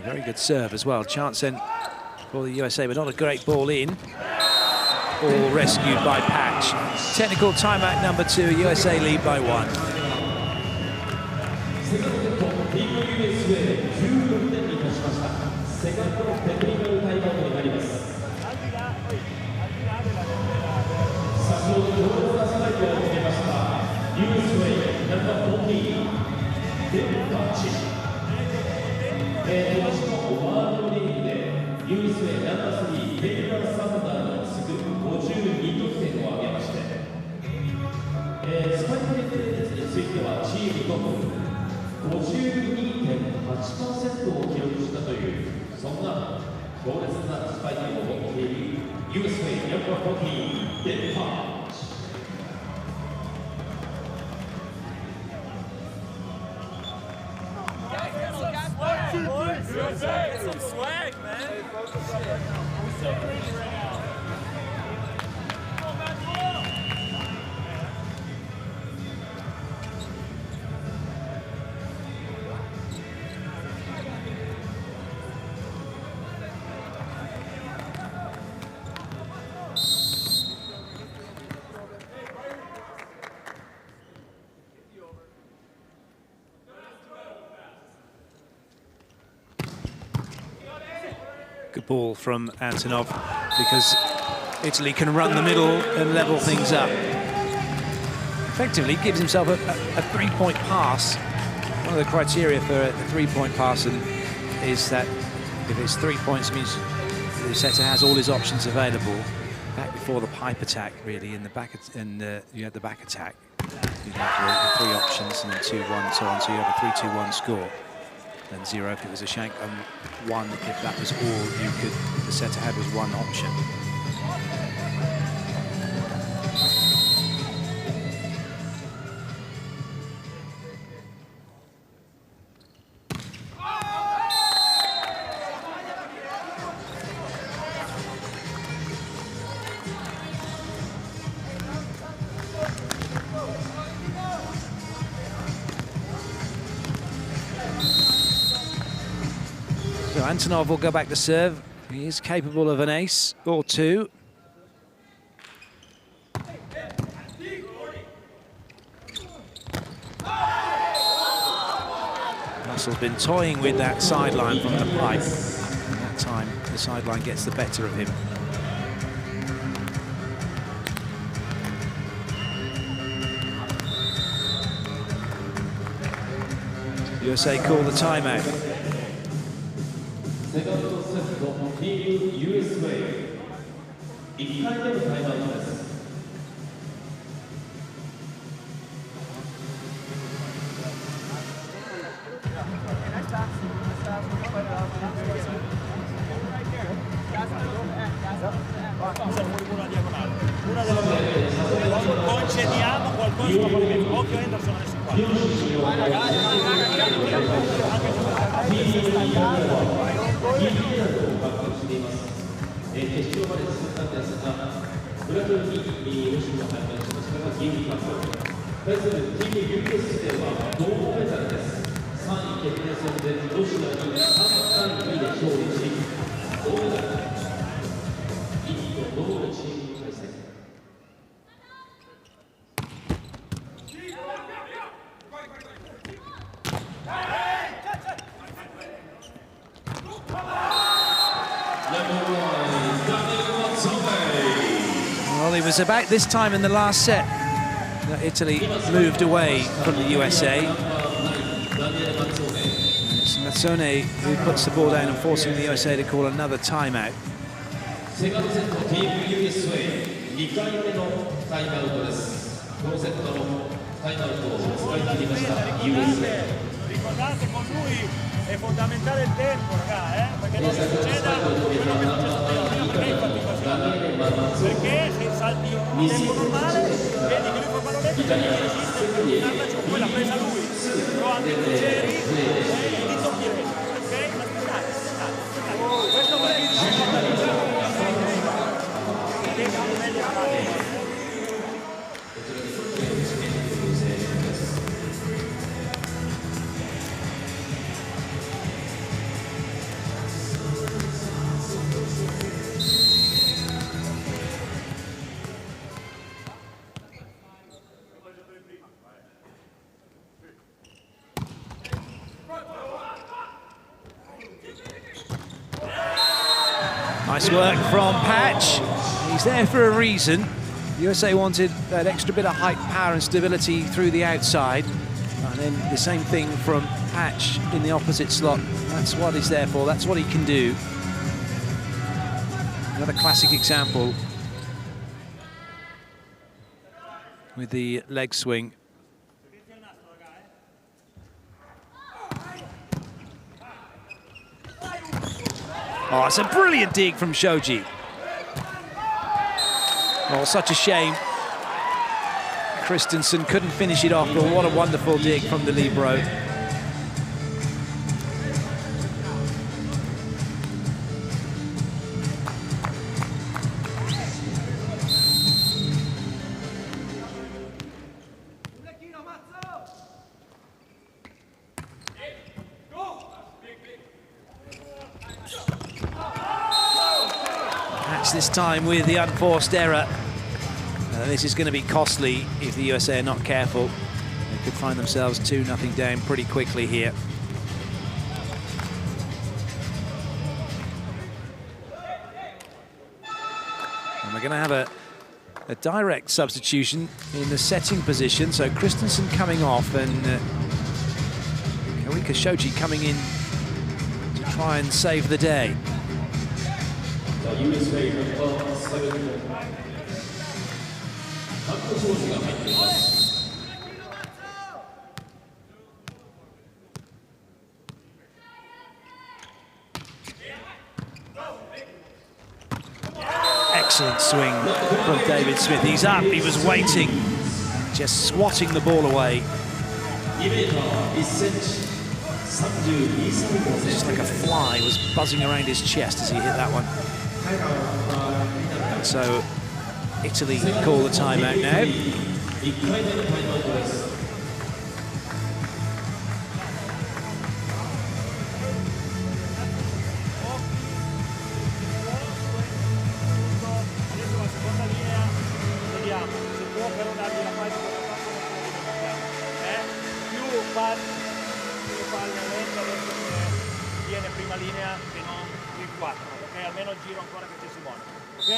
Very good serve as well. Chance then for the USA, but not a great ball in. All rescued by Patch. Technical timeout number 2. USA lead by 1. USA ナンバー3ベテランサンダーに次ぐ52得点を挙げまして、スパイク決定率についてはチームトップ 52.8% を記録したという、そんな強烈なスパイクを持っている USA ナンバー40デンパー。Some swag, man. Good ball from Antonov, because Italy can run the middle and level things up. Effectively gives himself a three-point pass. One of the criteria for a three-point pass is that if it's 3 points, it means the setter has all his options available. Back before the pipe attack, really, in the back, you had the back attack. You'd have the 3 options and then 2-1, so on. So you have a 3-2-1 score. And 0 if it was a shank, and 1 if that was all you could, the setter had was 1 option. So Antonov will go back to serve. He is capable of an ace or 2. Russell's been toying with that sideline from the pipe. And that time, the sideline gets the better of him. USA call the timeout. Second set of Team USA 1回目のタイムアウトです。Una de las cosa sulla fuori mezzo. Occhio Henderson adesso qua. Well, it was about this time in the last set that Italy moved away from the USA. It's Mazzone who puts the ball down and forcing the USA to call another timeout. Ricordate, con lui è fondamentale il tempo, raga, perché non succeda quello che non c'è stato prima. Perché infatti così? Perché se salti in tempo normale, vedi che lui fa pallonetto, c'è chi resiste, poi l'ha presa lui, però anche i leggeri e lì tocchi resto, ok? Ma aspettate. Questo vuol dire che si è meglio avanti. Nice work from Patch. He's there for a reason. The USA wanted that extra bit of height, power and stability through the outside. And then the same thing from Patch in the opposite slot. That's what he's there for. That's what he can do. Another classic example with the leg swing. Oh, it's a brilliant dig from Shoji. Oh, such a shame. Christensen couldn't finish it off, but what a wonderful dig from the libero. This time with the unforced error. This is going to be costly if the USA are not careful. They could find themselves 2-0 down pretty quickly here. And we're going to have a direct substitution in the setting position. So Christensen coming off and Karika Shoji coming in to try and save the day. Excellent swing from David Smith. He's up, he was waiting, just swatting the ball away. Just like a fly was buzzing around his chest as he hit that one. And so Italy call the timeout now. Viene prima linea che non il 4, ok? Almeno il giro ancora che c'è Simone. Ok?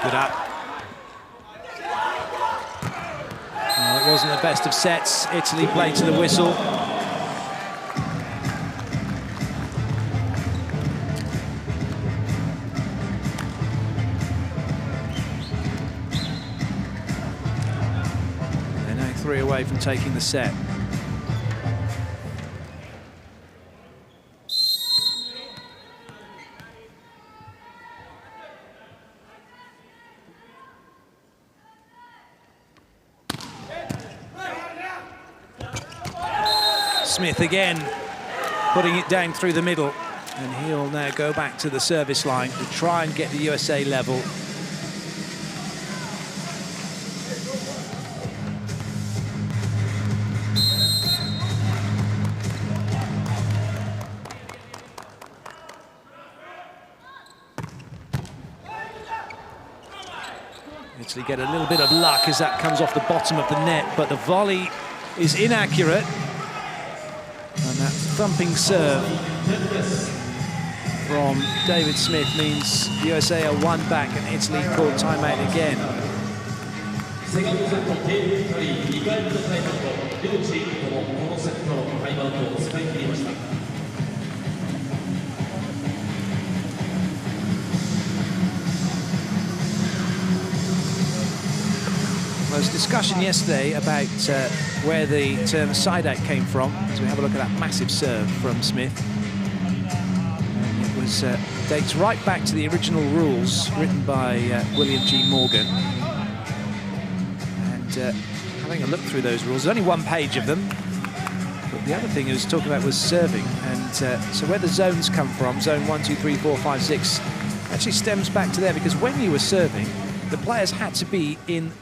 Good up. Well, it wasn't the best of sets. Italy played to the whistle. They're now 3 away from taking the set. Smith again, putting it down through the middle, and he'll now go back to the service line to try and get the USA level. Italy get a little bit of luck as that comes off the bottom of the net, but the volley is inaccurate. And that thumping serve from David Smith means the USA are 1 back and Italy called timeout again. There was discussion yesterday about where the term side-out came from. So we have a look at that massive serve from Smith. And it was dates right back to the original rules written by William G. Morgan. And having a look through those rules, there's only 1 page of them. But the other thing he was talking about was serving. And so where the zones come from, zone 1, 2, 3, 4, 5, 6, actually stems back to there, because when you were serving, the players had to be in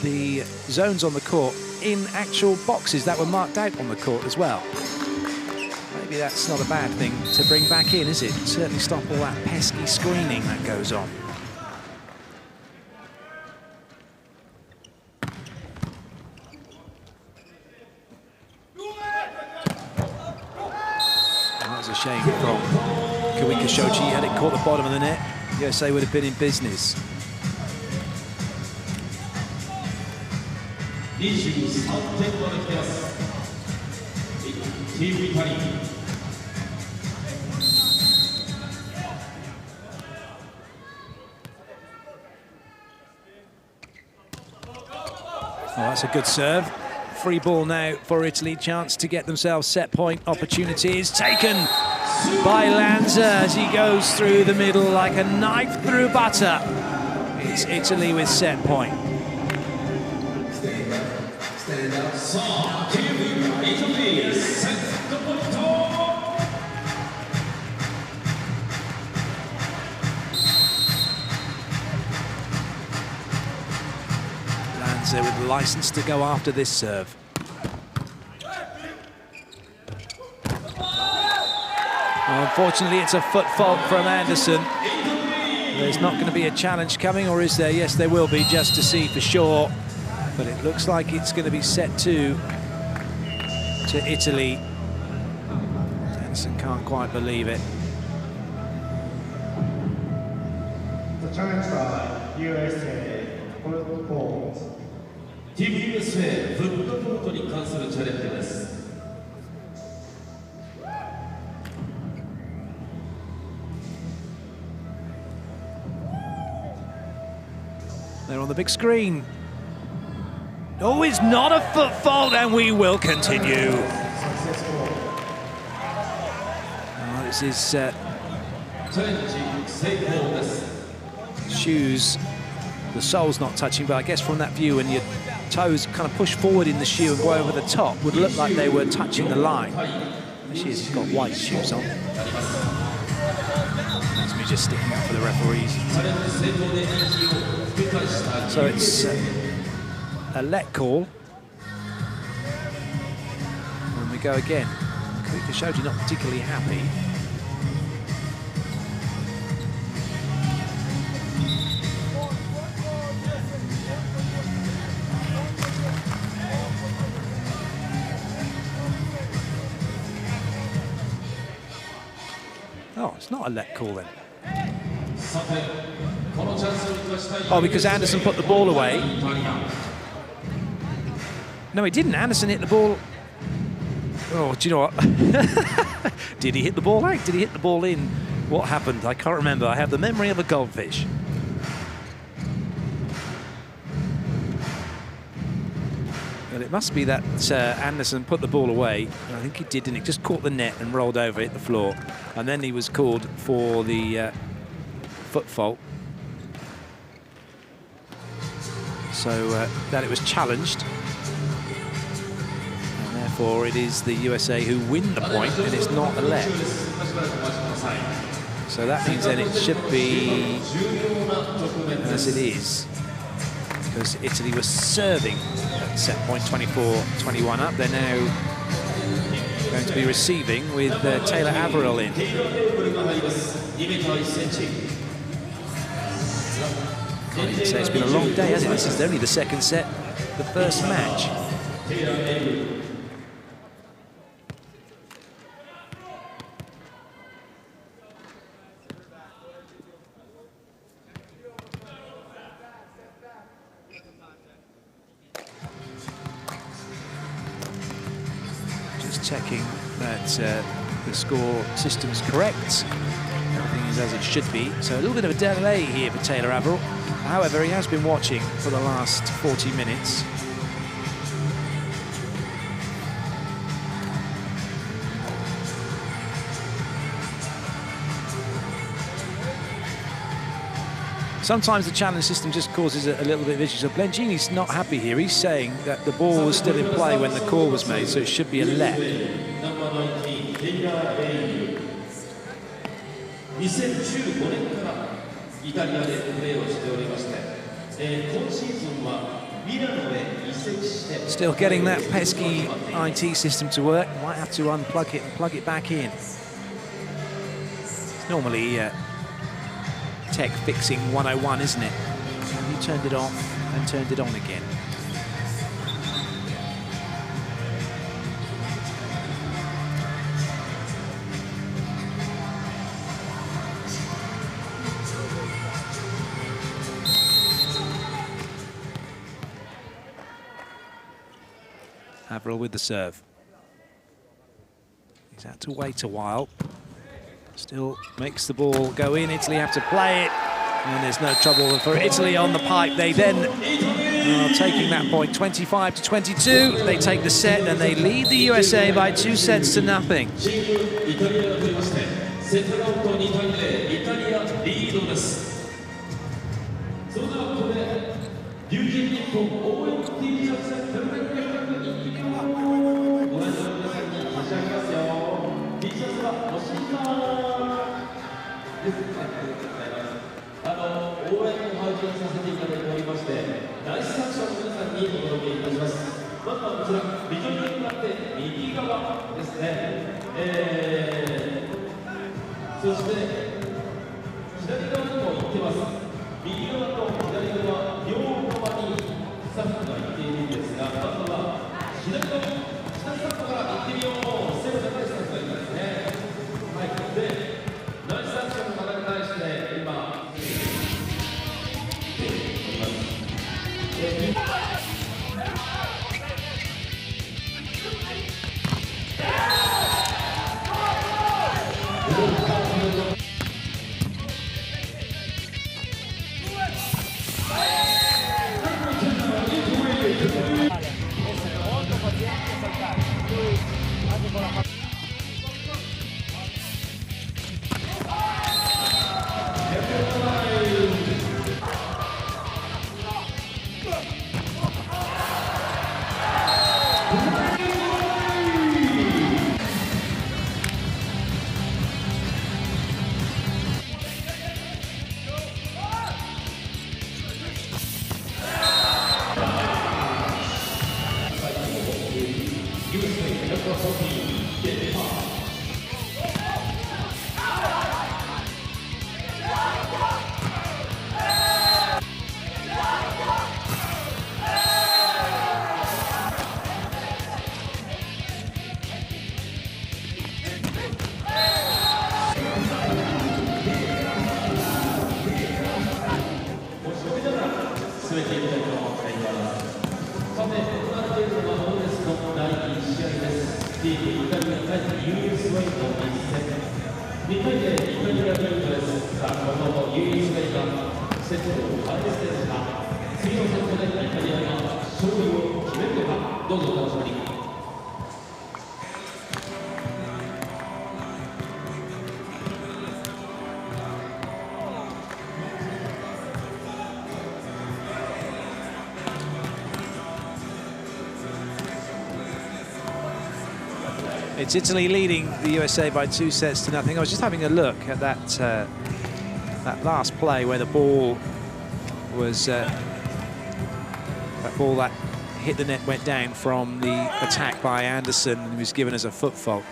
the zones on the court in actual boxes that were marked out on the court as well. Maybe that's not a bad thing to bring back in, is it? Certainly stop all that pesky screening that goes on. And that was a shame from Kawika Shoji. Had it caught the bottom of the net, USA would have been in business. 23点まで来てます。チームイタリー。Oh, that's a good serve. Free ball now for Italy. Chance to get themselves set point opportunities. Taken by Lanza as he goes through the middle like a knife through butter. It's Italy with set point. Lanza with the license to go after this serve. Well, unfortunately, it's a foot fault from Anderson. There's not going to be a challenge coming, or is there? Yes, there will be, just to see for sure. But it looks like it's going to be set to Italy. Anderson can't quite believe it. The challenge by USA football. チーム USA フットコートに関するチャレンジです。 They're on the big screen. Oh, it's not a foot fault, and we will continue. Oh, this is shoes. The sole's not touching, but I guess from that view, when your toes kind of push forward in the shoe and go over the top, would look like they were touching the line. She's got white shoes on. That's me just sticking up for the referees. So it's a let call. And we go again. Kawika Shoji not particularly happy. Oh, it's not a let call then. Oh, because Anderson put the ball away. No, he didn't. Anderson hit the ball. Oh, do you know what? Did he hit the ball out? Did he hit the ball in? What happened? I can't remember. I have the memory of a goldfish. But it must be that Anderson put the ball away. I think he did, and it just caught the net and rolled over, hit the floor. And then he was called for the foot fault. So that it was challenged. And therefore it is the USA who win the point, and it's not a let. So that means then it should be as it is, because Italy was serving at set point 24-21 up. They're now going to be receiving with Taylor Averill in. Can't even say it's been a long day, has it? This is only the second set, the first match. Checking that the score system's correct. Everything is as it should be. So a little bit of a delay here for Taylor Averill. However, he has been watching for the last 40 minutes. Sometimes the challenge system just causes a little bit of issue. So Blencini's not happy here. He's saying that the ball was still in play when the call was made, so it should be a let. Still getting that pesky IT system to work. Might have to unplug it and plug it back in. It's normally tech fixing 101, isn't it? Have you turned it off and turned it on again? Averill with the serve. He's had to wait a while. Still makes the ball go in. Italy have to play it, and there's no trouble for Italy on the pipe. They then are taking that point, 25-22. They take the set and they lead the USA by 2-0. イタリア対 US ウェイの一戦。2対0、イタリアリードです。さあ、この後 US ウェイがセットを変えてですが、次のセットでイタリアが勝利を決めるのか、どうぞお楽しみに。It's Italy leading the USA by 2-0. I was just having a look at that that last play where the ball was that ball that hit the net went down from the attack by Anderson and was given as a foot fault.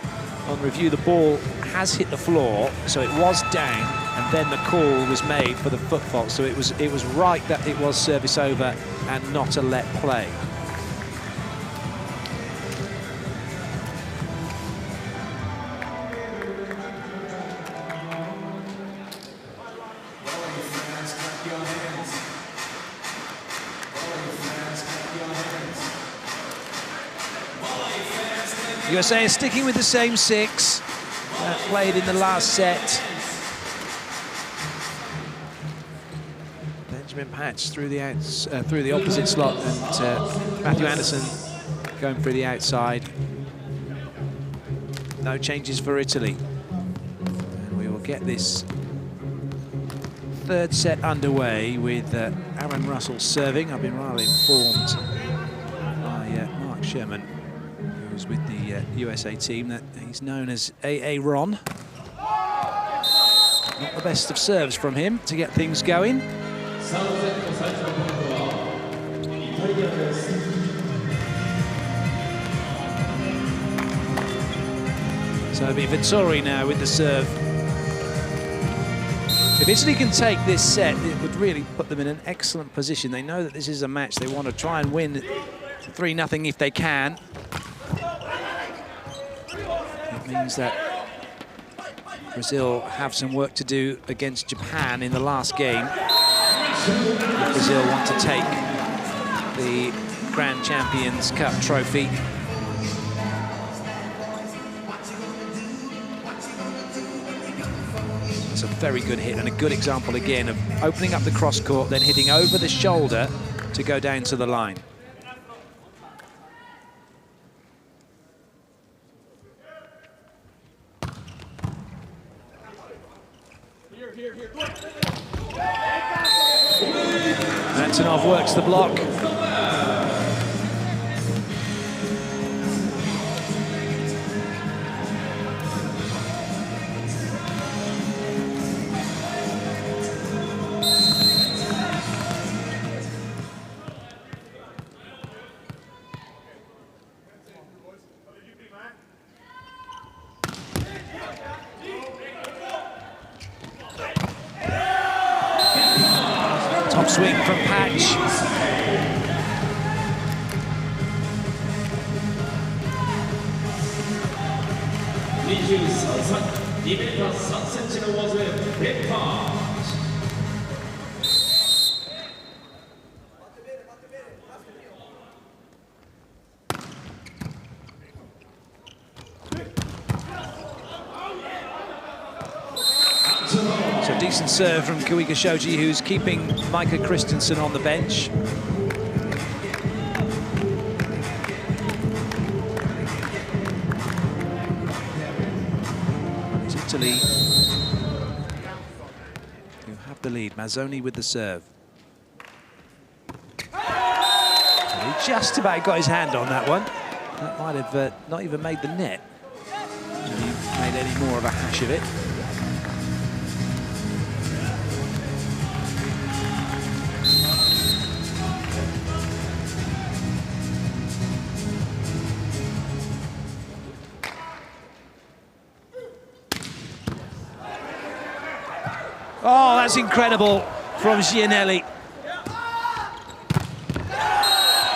On review, the ball has hit the floor, so it was down, and then the call was made for the foot fault. So it was right that it was service over and not a let play. USA is sticking with the same 6 played in the last set. Benjamin Patch through the opposite slot, and Matthew Anderson going through the outside. No changes for Italy. And we will get this third set underway with Aaron Russell serving. I've been rather informed by Mark Sherman, who's with the USA team, that he's known as AA Ron. Not the best of serves from him to get things going. So it'll be Vittori now with the serve. If Italy can take this set, it would really put them in an excellent position. They know that this is a match they want to try and win 3-0 if they can. It means that Brazil have some work to do against Japan in the last game. If Brazil want to take the Grand Champions Cup trophy. It's a very good hit and a good example again of opening up the cross court, then hitting over the shoulder to go down to the line. Antonov works the block. Top swing from Patch. So decent serve from Kuika Shoji, who's keeping Micah Christensen on the bench. It's Italy who have the lead. Mazzoni with the serve. So he just about got his hand on that one. That might have not even made the net. If he made any more of a hash of it. Oh, that's incredible from Gianelli.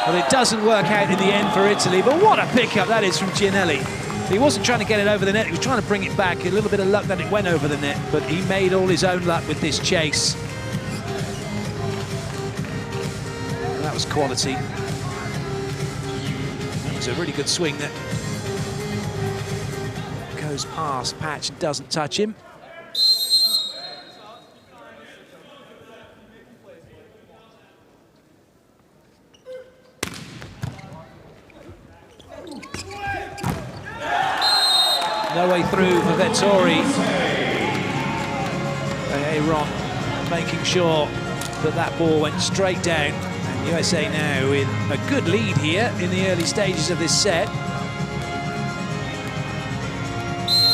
Well, it doesn't work out in the end for Italy, but what a pickup that is from Gianelli. He wasn't trying to get it over the net, he was trying to bring it back. A little bit of luck that it went over the net, but he made all his own luck with this chase. And that was quality. That was a really good swing there. goes past Patch and doesn't touch him. No way through for Vettori. Aaron making sure that that ball went straight down. And USA now with a good lead here in the early stages of this set.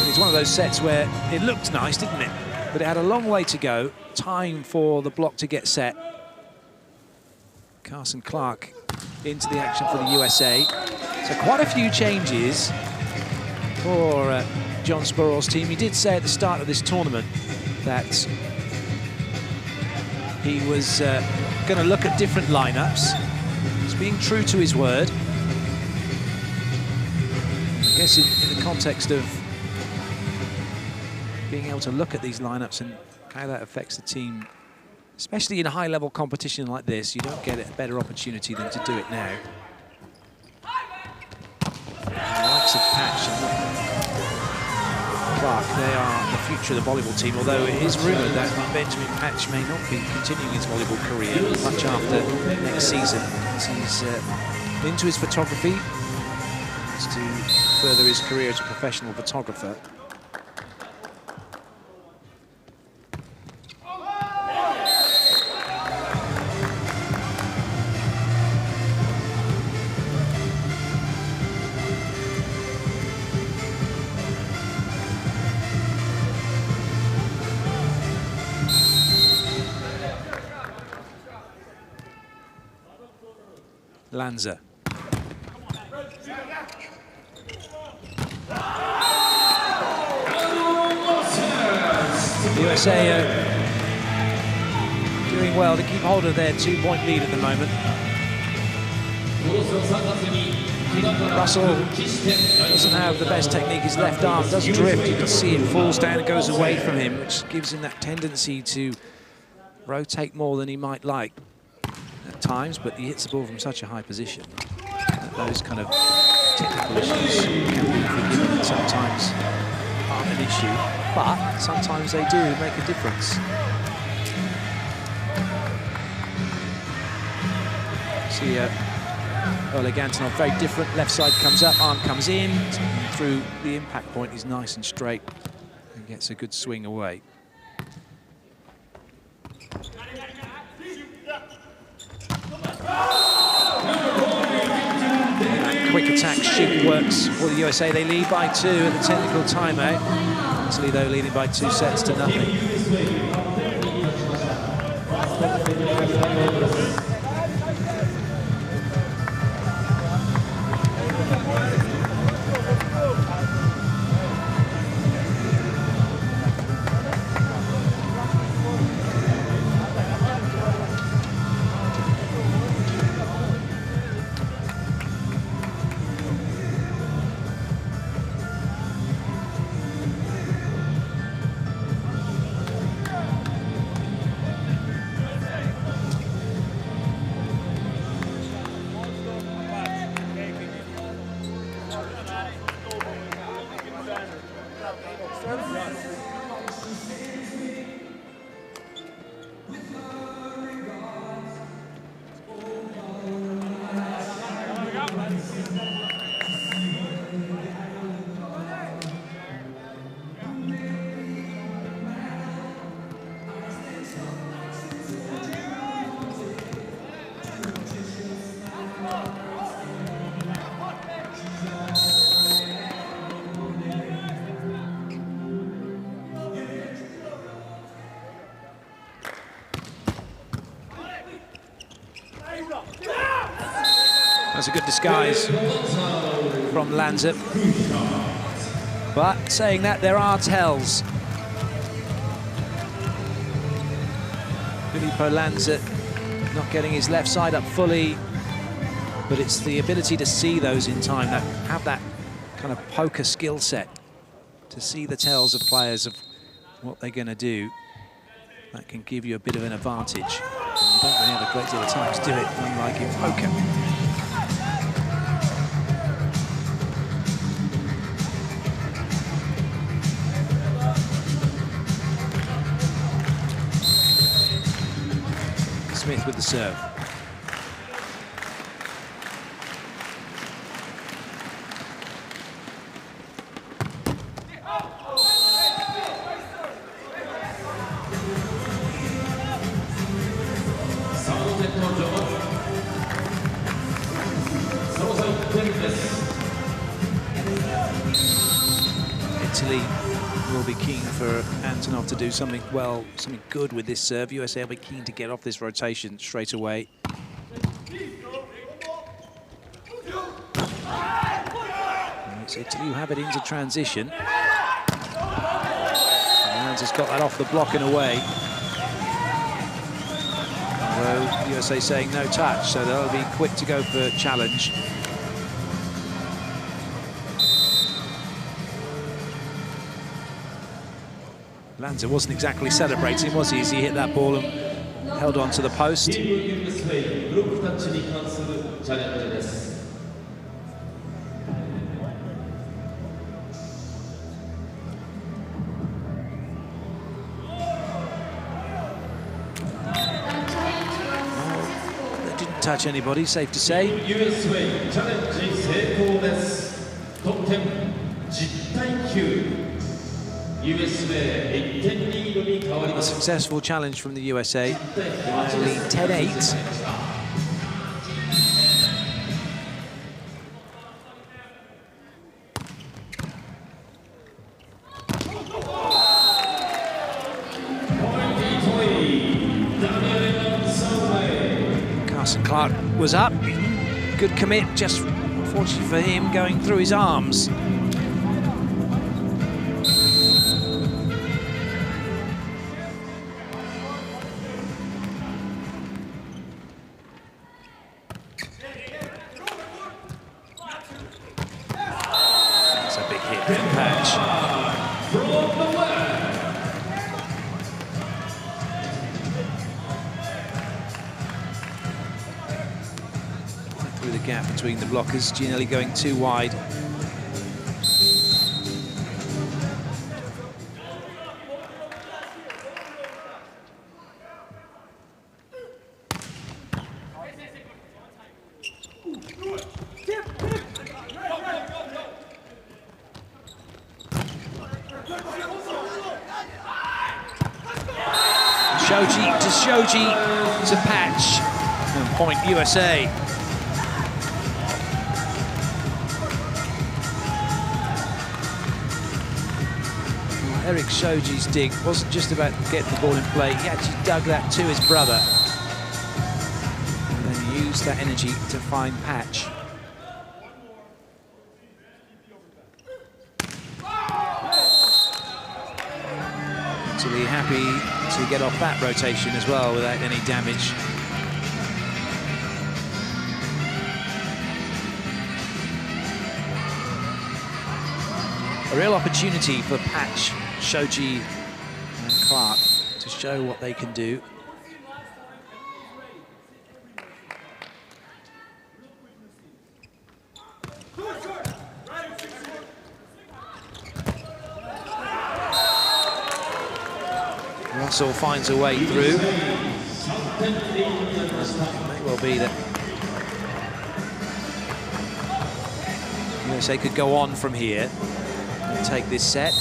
It's one of those sets where it looked nice, didn't it? But it had a long way to go. Time for the block to get set. Carson Clark into the action for the USA. So quite a few changes for John Spurrell's team. He did say at the start of this tournament that he was going to look at different lineups. He's being true to his word. I guess in the context of being able to look at these lineups and how that affects the team, especially in a high-level competition like this, you don't get a better opportunity than to do it now. The likes of Patch and Clark, they are the future of the volleyball team, although it is rumoured that Benjamin Patch may not be continuing his volleyball career much after next season. He's into his photography, wants to further his career as a professional photographer. Lanza. USA doing well to keep hold of their 2-point lead at the moment. Russell doesn't have the best technique. His left arm does drift. You can see it falls down and goes away from him, which gives him that tendency to rotate more than he might like at times, but he hits the ball from such a high position that those kind of technical issues can be forgiven sometimes aren't an issue, but sometimes they do make a difference. See Oleg Antonov, very different. Left side comes up, arm comes in, through the impact point, he's nice and straight and gets a good swing away. Quick attack shoot works for the USA. They lead by 2 at the technical timeout. Italy, though, leading by 2 sets to nothing. That's a good disguise from Lanza. But saying that, there are tells. Filippo Lanza not getting his left side up fully, but it's the ability to see those in time, that have that kind of poker skill set to see the tells of players of what they're going to do. That can give you a bit of an advantage. And you don't really have a great deal of time to do it, unlike in poker. France with the serve. Italy will be keen for Antonov to do something good with this serve. USA will be keen to get off this rotation straight away. And it's Italy who have it into transition. Lanz has got that off the block in a way. Although USA saying no touch, so they'll be quick to go for challenge. Lanza wasn't exactly celebrating, was he, as he hit that ball and held on to the post. They didn't touch anybody, safe to say. A successful challenge from the USA. Lead 10-8. Carson Clark was up. Good commit, just unfortunately for him, going through his arms. Between the blockers, Ginelli going too wide. Shoji to patch, and point USA. Eric Shoji's dig wasn't just about getting the ball in play, he actually dug that to his brother and then used that energy to find patch. Italy happy to get off that rotation as well without any damage. A real opportunity for Patch, Shoji and Clark to show what they can do. Russell finds a way through. It may well be that USA could go on from here and take this set.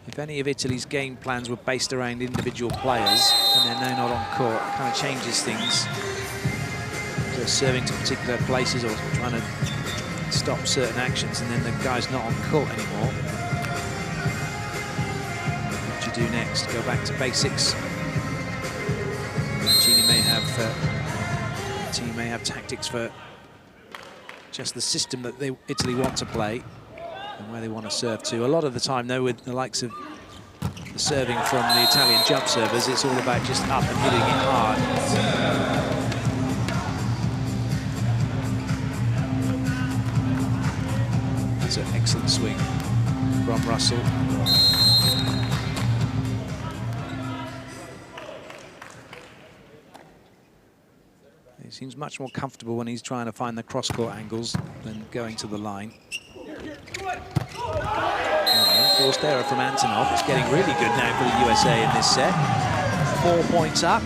If any of Italy's game plans were based around individual players and they're now not on court, it kind of changes things. They're serving to particular places or trying to stop certain actions, and then the guy's not on court anymore. What do you do next? Go back to basics. Mancini may have team may have tactics for just the system that Italy want to play and where they want to serve to. A lot of the time, though, with the likes of the serving from the Italian jump servers, it's all about just up and hitting it hard. That's an excellent swing from Russell. He seems much more comfortable when he's trying to find the cross-court angles than going to the line. Forced error from Antonov. It's getting really good now for the USA in this set. 4 points up.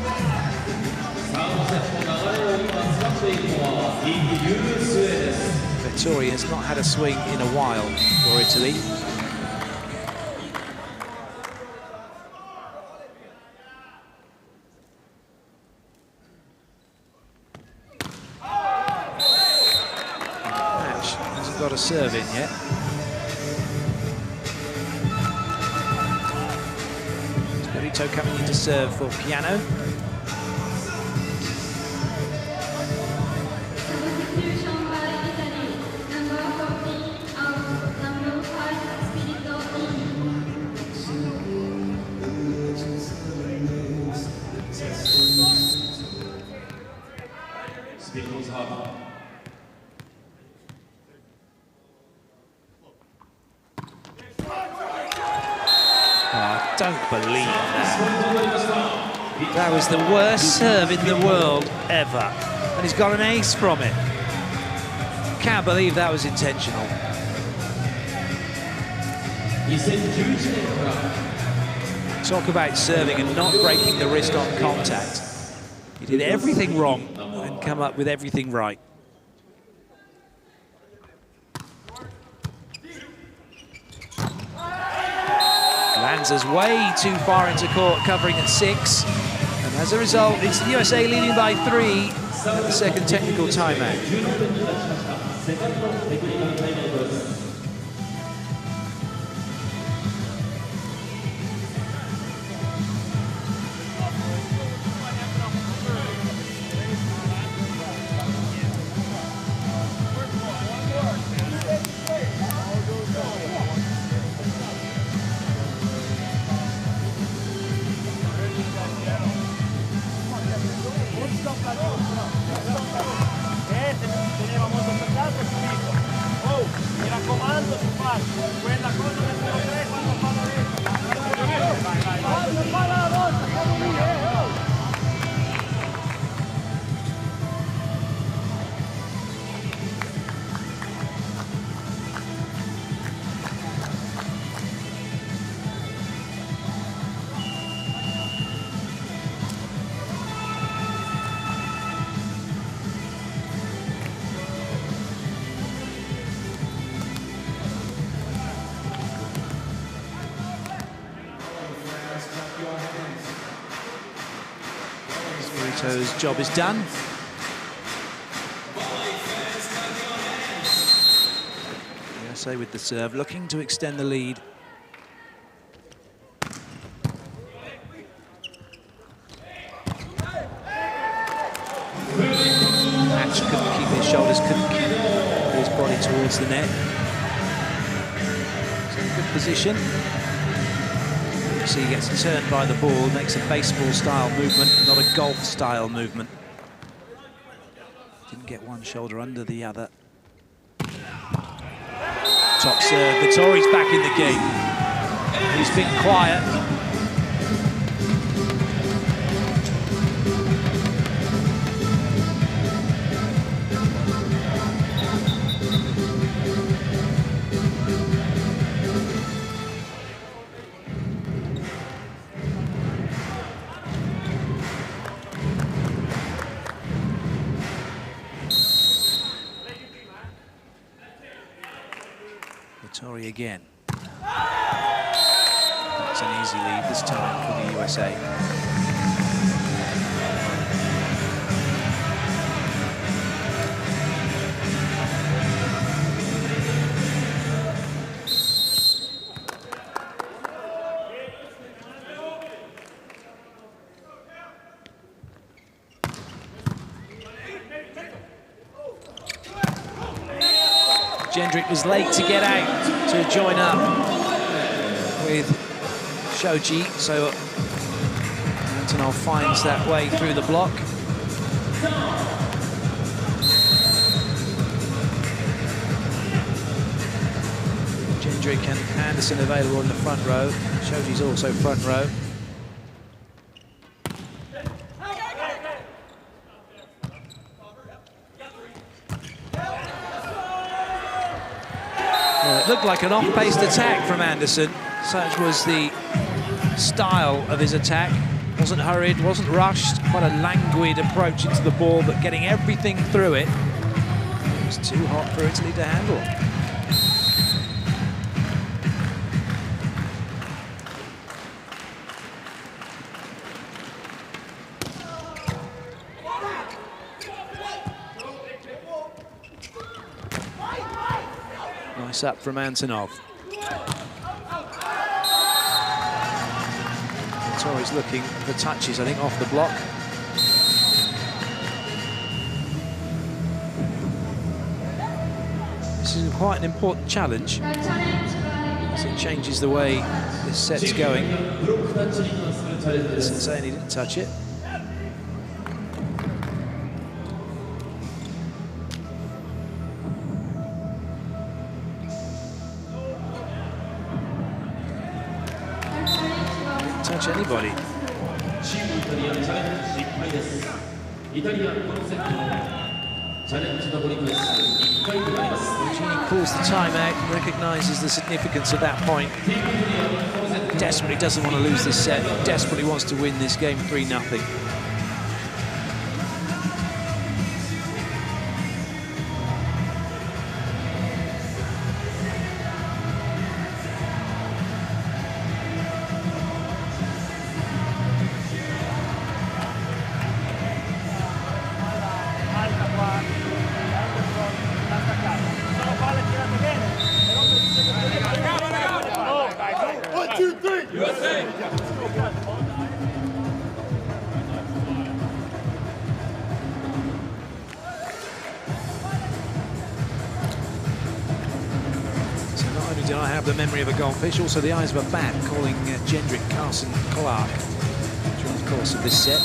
Vettori has not had a swing in a while for Italy. Match hasn't got a serve in yet. Spirito coming in to serve for Piano. Don't believe that. That was the worst serve in the world ever. And he's got an ace from it. Can't believe that was intentional. Talk about serving and not breaking the wrist on contact. He did everything wrong and come up with everything right. Lanza's way too far into court, covering at 6. And as a result, it's the USA leading by 3 at the second technical timeout. Teneva molto attaccato subito. Oh, mi raccomando, su falso. Quella cosa del 0-3 quando fa la rete. Vai. Falla la volta, siamo lì, oh. Spirito's job is done. USA with the serve, looking to extend the lead. Match couldn't keep his shoulders, couldn't keep his body towards the net. So in good position. He gets turned by the ball, makes a baseball-style movement, not a golf-style movement. Didn't get one shoulder under the other. Top serve, Vettori's back in the game. He's been quiet. Vettori again. That's an easy lead this time for the USA. Jendrik was late to get out to join up with Shoji, so Antonov finds that way through the block. Jendrik and Anderson available in the front row. Shoji's also front row. Well, it looked like an off-paced attack from Anderson. Such was the style of his attack. Wasn't hurried, wasn't rushed. Quite a languid approach into the ball, but getting everything through it. It was too hot for Italy to handle. Nice up from Antonov. Torres looking for touches, I think, off the block. This is quite an important challenge, as it changes the way this set's going. Isn't saying he didn't touch it. Touch anybody. Gini calls the timeout and recognises the significance of that point. Desperately doesn't want to lose this set. Desperately wants to win this game 3-0. Did I have the memory of a goldfish, also the eyes of a bat, calling Jendrik Carson Clark during the course of this set.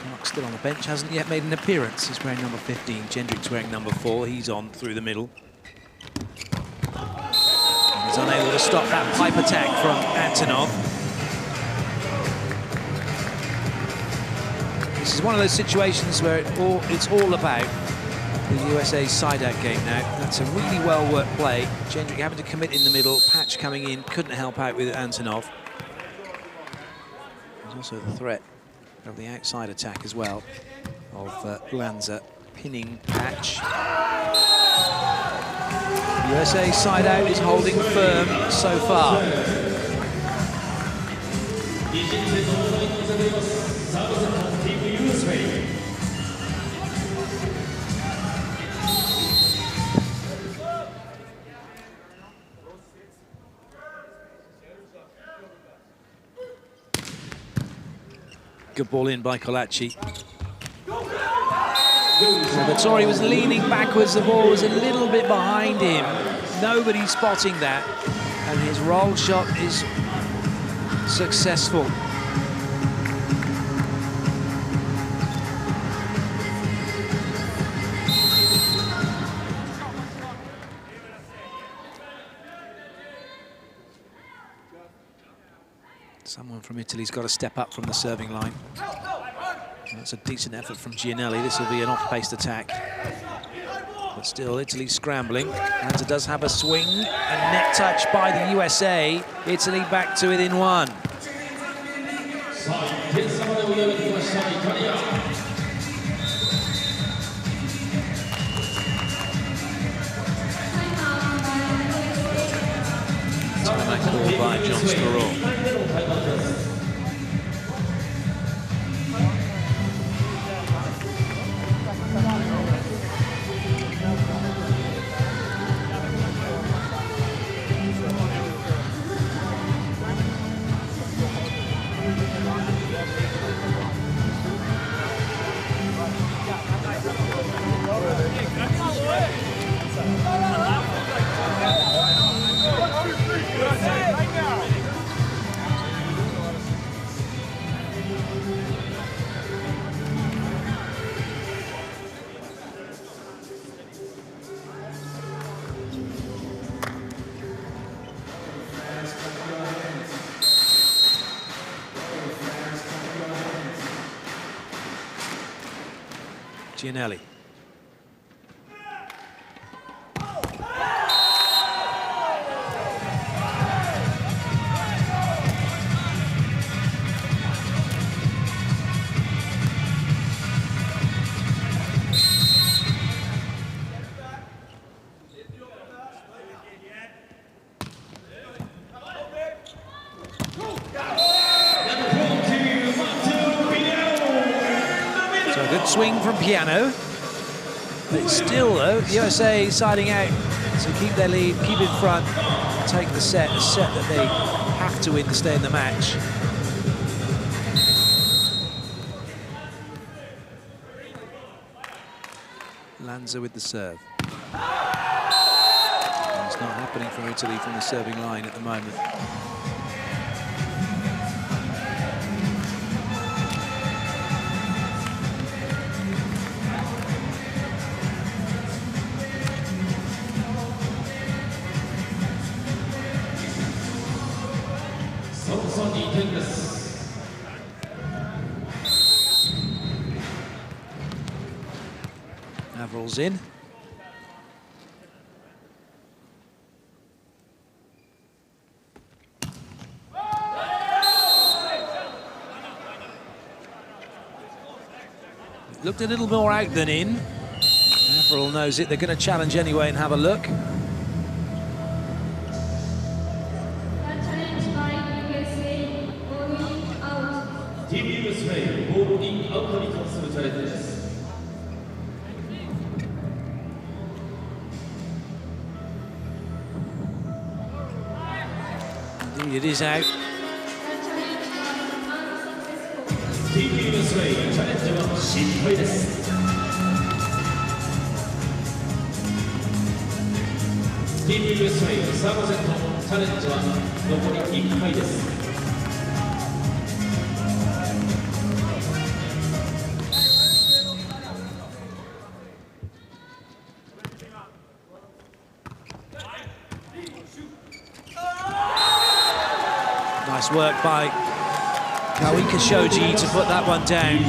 Clark still on the bench, hasn't yet made an appearance. He's wearing number 15, Jendrik's wearing number 4. He's on through the middle. And he's unable to stop that pipe attack from Antonov. This is one of those situations where it's all about the USA's side-out game now. That's a really well-worked play. Jendrik having to commit in the middle, Patch coming in, couldn't help out with Antonov. There's also the threat of the outside attack as well, of Lanza pinning Patch. USA side-out is holding firm so far. Good ball in by Colaci. Vittori was leaning backwards, the ball was a little bit behind him. Nobody spotting that, and his roll shot is successful. Someone from Italy's got to step up from the serving line. That's a decent effort from Gianelli. This will be an off-paced attack. But still, Italy scrambling. Lanza does have a swing. A net touch by the USA. Italy back to it in 1. Timeout called by John Sparrow. Gianelli. So a good swing from Piano. But still, though, the USA siding out to keep their lead, keep in front, take the set, a set that they have to win to stay in the match. Lanza with the serve. And it's not happening for Italy from the serving line at the moment. Avral's in. It looked a little more out than in. Avral knows it. They're going to challenge anyway and have a look. Team USA ボールインアウトに関するチャレンジです。Indeed, it is out. Team USA チャレンジは失敗です。Team USA サードセットチャレンジは残り1回です。Nice work by Kawika Shoji to put that one down.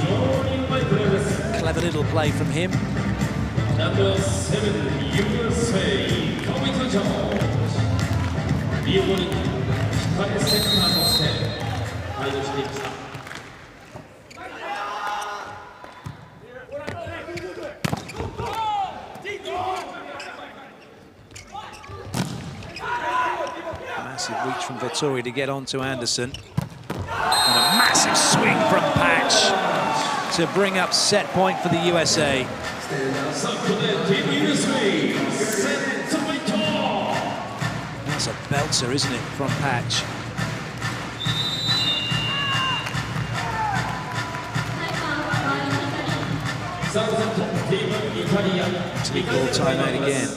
Clever little play from him. Number 7 USA 川井ジョージ。リオオリンピック控えセンターとして対応していました。Massive reach from Vettori to get on to Anderson. And a massive swing from Patch to bring up set point for the USA. That's a belter, isn't it, from Patch? Italy called timeout again.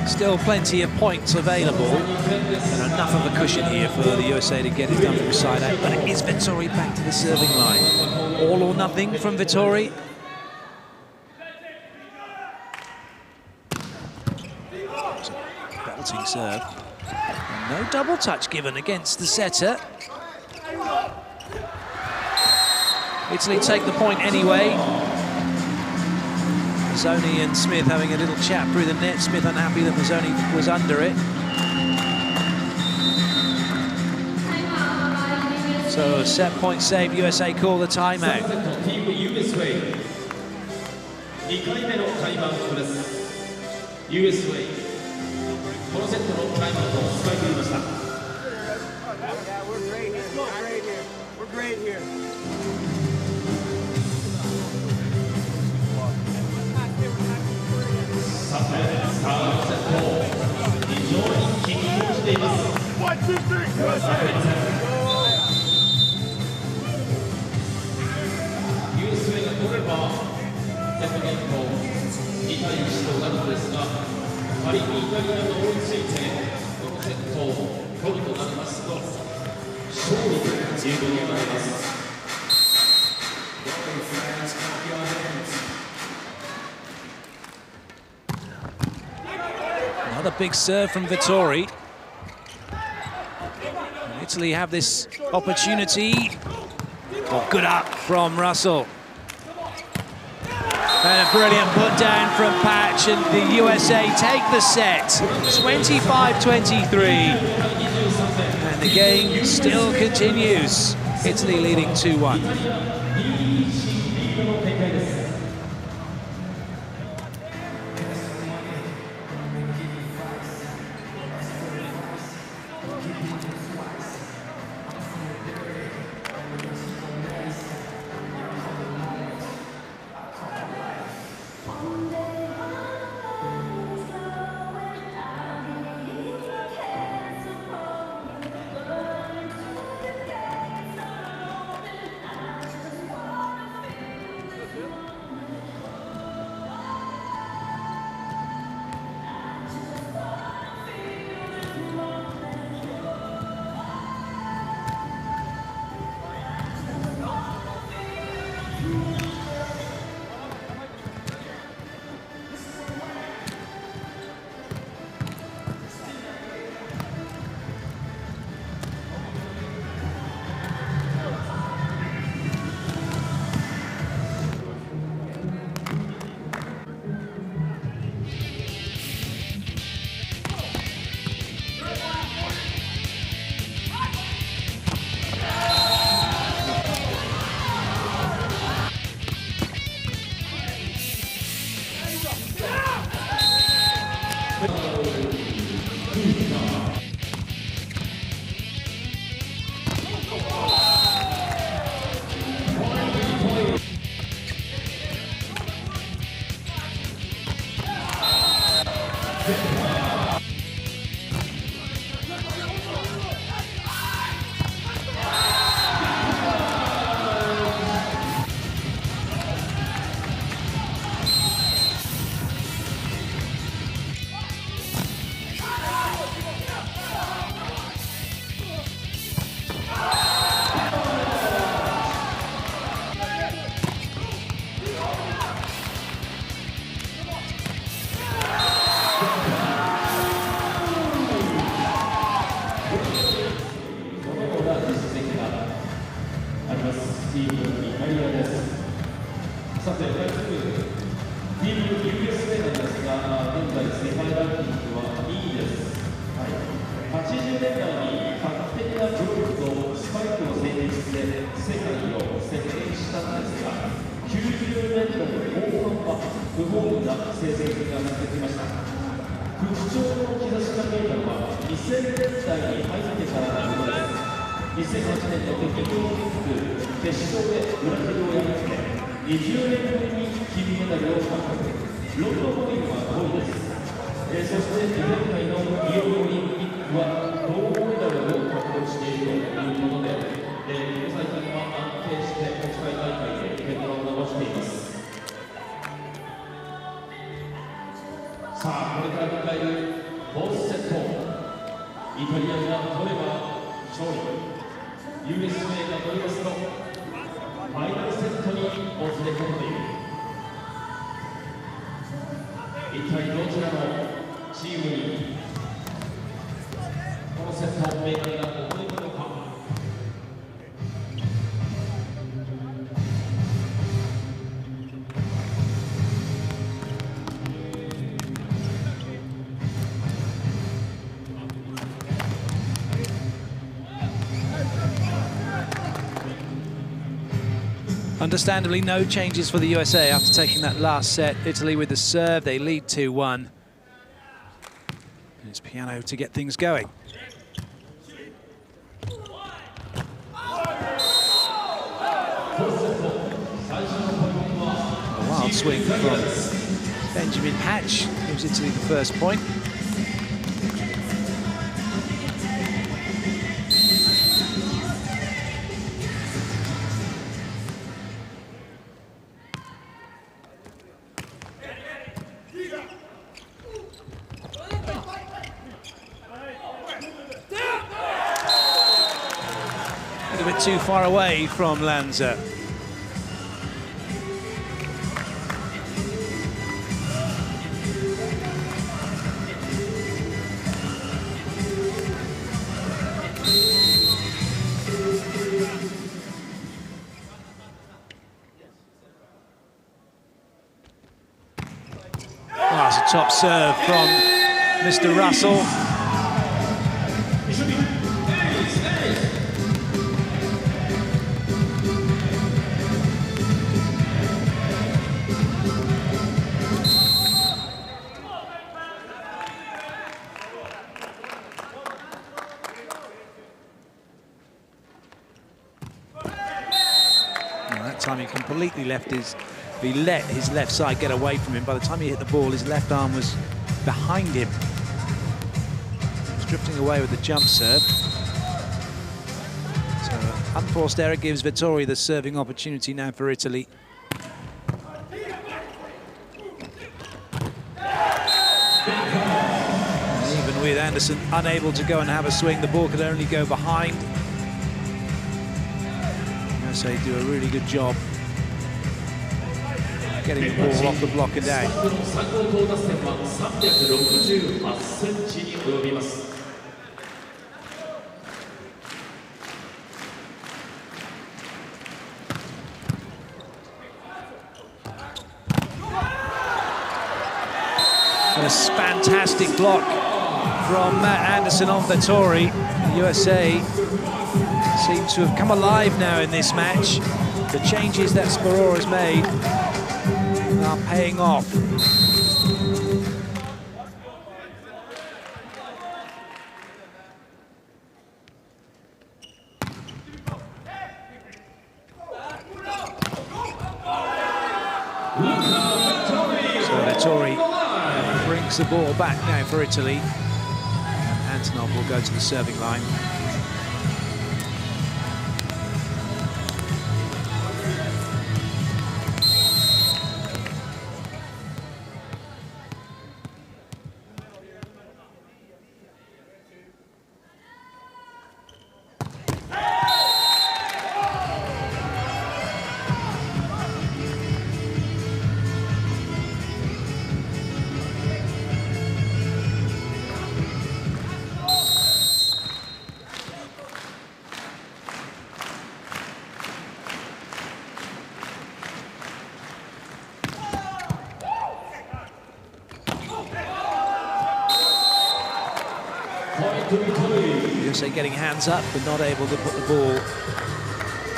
Still plenty of points available, and enough of a cushion here for the USA to get it done from side out. But it is Vettori back to the serving line. All or nothing from Vettori. Belting serve. And no double touch given against the setter. Italy take the point anyway. Mazzoni and Smith having a little chat through the net. Smith unhappy that Mazzoni was under it. So set point saved. USA call the timeout. USA が取ればセットゲームと2対1となるのですが、仮にイタリアが追いついてこのセットを取るとなりますと勝利ということになります。Another big serve from Vittori. And Italy have this opportunity. Oh, good up from Russell. And a brilliant put down from Patch, and the USA take the set, 25-23. And the game still continues. Italy leading 2-1. Understandably, no changes for the USA after taking that last set. Italy with the serve, they lead 2-1. And it's Piano to get things going. A wild swing from Benjamin Patch gives Italy the first point. little bit too far away from Lanza. Oh, it's a top serve from Mr. Russell. That time he completely let his left side get away from him. By the time he hit the ball, his left arm was behind him. He was drifting away with the jump serve. So unforced error gives Vettori the serving opportunity now for Italy. And even with Anderson unable to go and have a swing, the ball could only go behind. So they do a really good job getting the ball off the block and down. A fantastic block from Matt Anderson on Vettori. The USA seems to have come alive now in this match. The changes that Speror has made are paying off. So Vettori brings the ball back now for Italy. Antonov will go to the serving line. USA getting hands up but not able to put the ball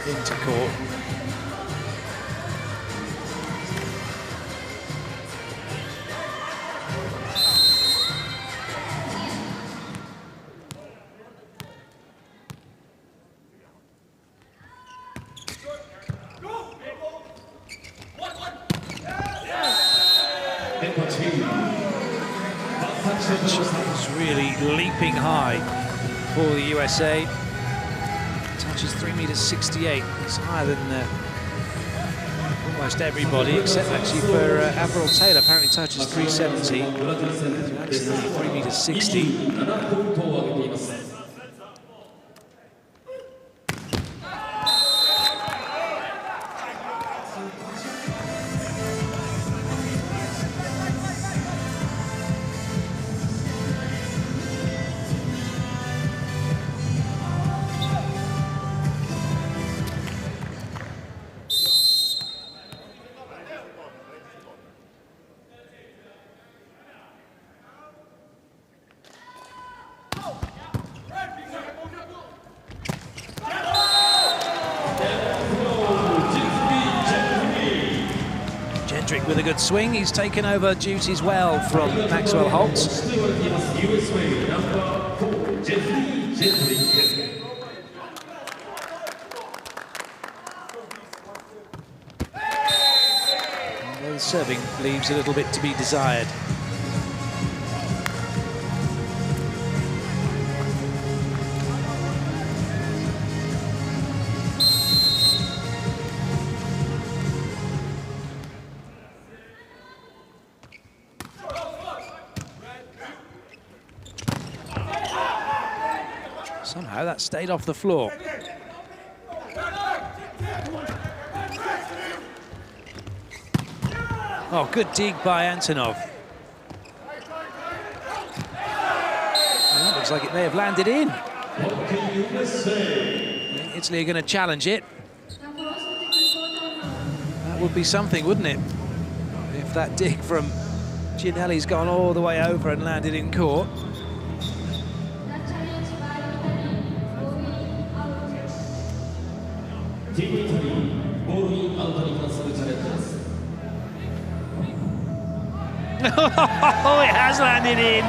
into court. It's really leaping high for the USA. Touches 3.68 meters. It's higher than almost everybody, except actually for Avril Taylor. Apparently touches 3.70. Actually only 3.60 meters. With a good swing, he's taken over duties well from Maxwell Holtz. The serving leaves a little bit to be desired. Somehow that stayed off the floor. Oh, good dig by Antonov. Well, looks like it may have landed in. Italy are going to challenge it. That would be something, wouldn't it? If that dig from Ginelli's gone all the way over and landed in court. Oh, it has landed in.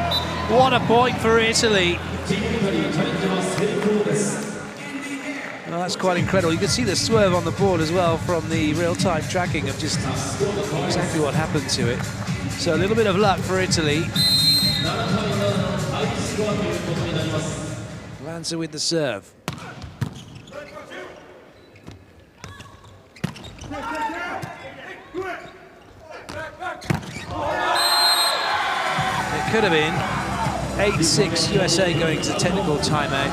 What a point for Italy. Well, that's quite incredible. You can see the swerve on the board as well from the real-time tracking of just exactly what happened to it. So a little bit of luck for Italy. Lanza with the serve. It could have been 8-6 USA going to technical timeout.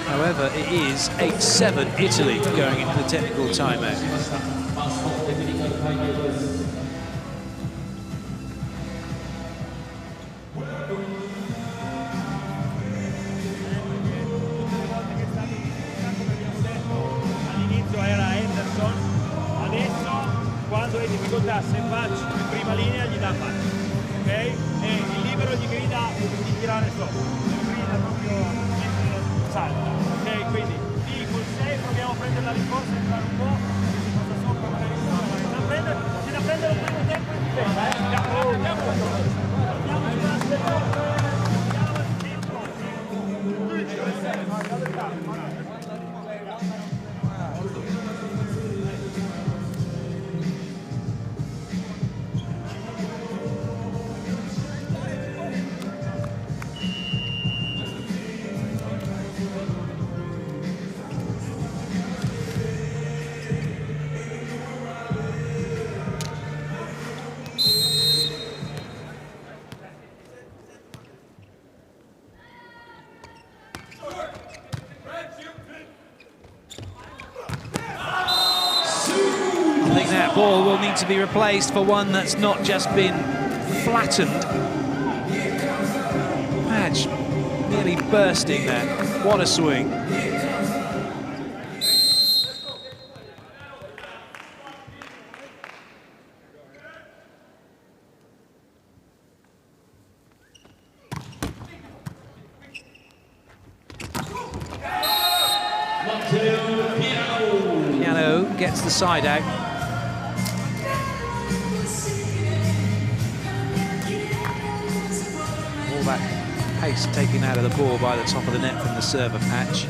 However, it is 8-7 Italy going into the technical timeout. All'inizio era Henderson, adesso quando è in difficoltà se Patch in prima linea gli dà Patch, ok? E il libero gli grida di tirare sopra, gli grida proprio salta, ok? Quindi lì col 6 proviamo a prendere la rincorsa e fare un po', si passa sopra magari c'è da prendere il primo tempo e difesa, Ball will need to be replaced for one that's not just been flattened. Patch nearly bursting there. What a swing. Piano gets the side out. That pace taken out of the ball by the top of the net from the server Patch.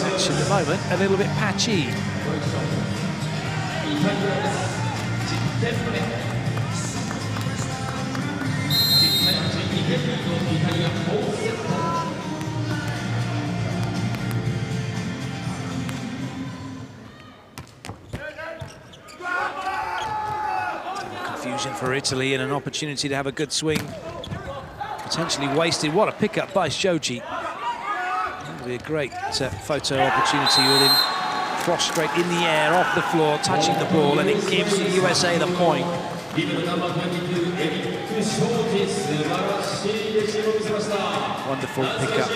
Patch at the moment a little bit patchy. Confusion for Italy and an opportunity to have a good swing. Potentially wasted. What a pickup by Shoji. That'll be a great photo opportunity with him prostrate in the air, off the floor, touching the ball, and it gives the USA the point. Wonderful pickup.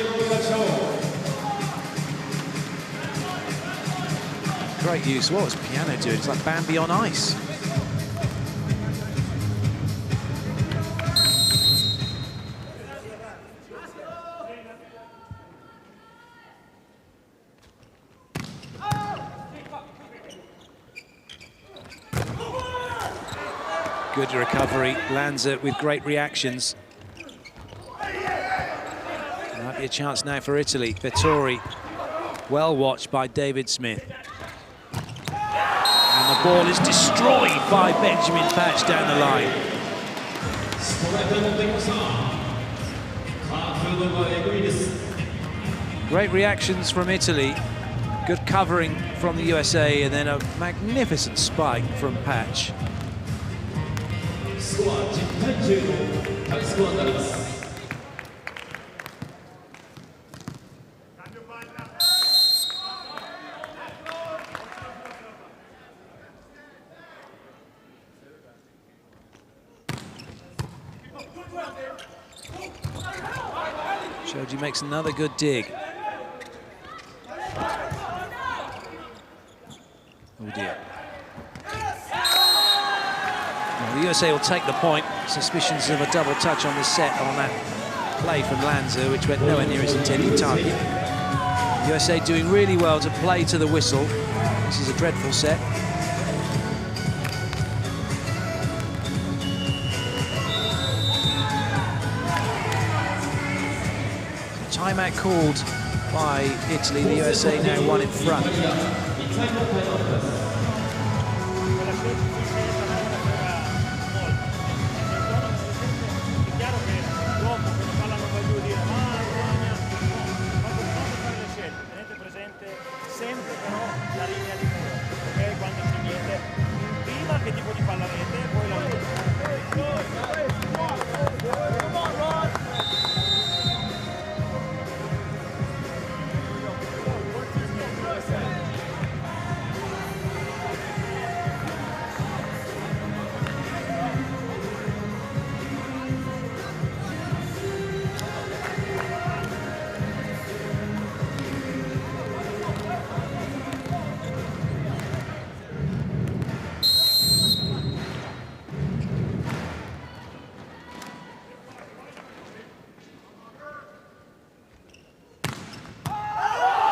Great use. What was Piano doing? It's like Bambi on ice. Good recovery, lands it with great reactions. Might be a chance now for Italy. Vettori, well watched by David Smith. And the ball is destroyed by Benjamin Patch down the line. Great reactions from Italy. Good covering from the USA, and then a magnificent spike from Patch. スコア10対10のタイスコアになります。Shoji makes another good dig. Oh dear. Well, the USA will take the point. Suspicions of a double touch on the set on that play from Lanza, which went nowhere near his intended target. The USA doing really well to play to the whistle. This is a dreadful set. Timeout called by Italy. The USA now one in front.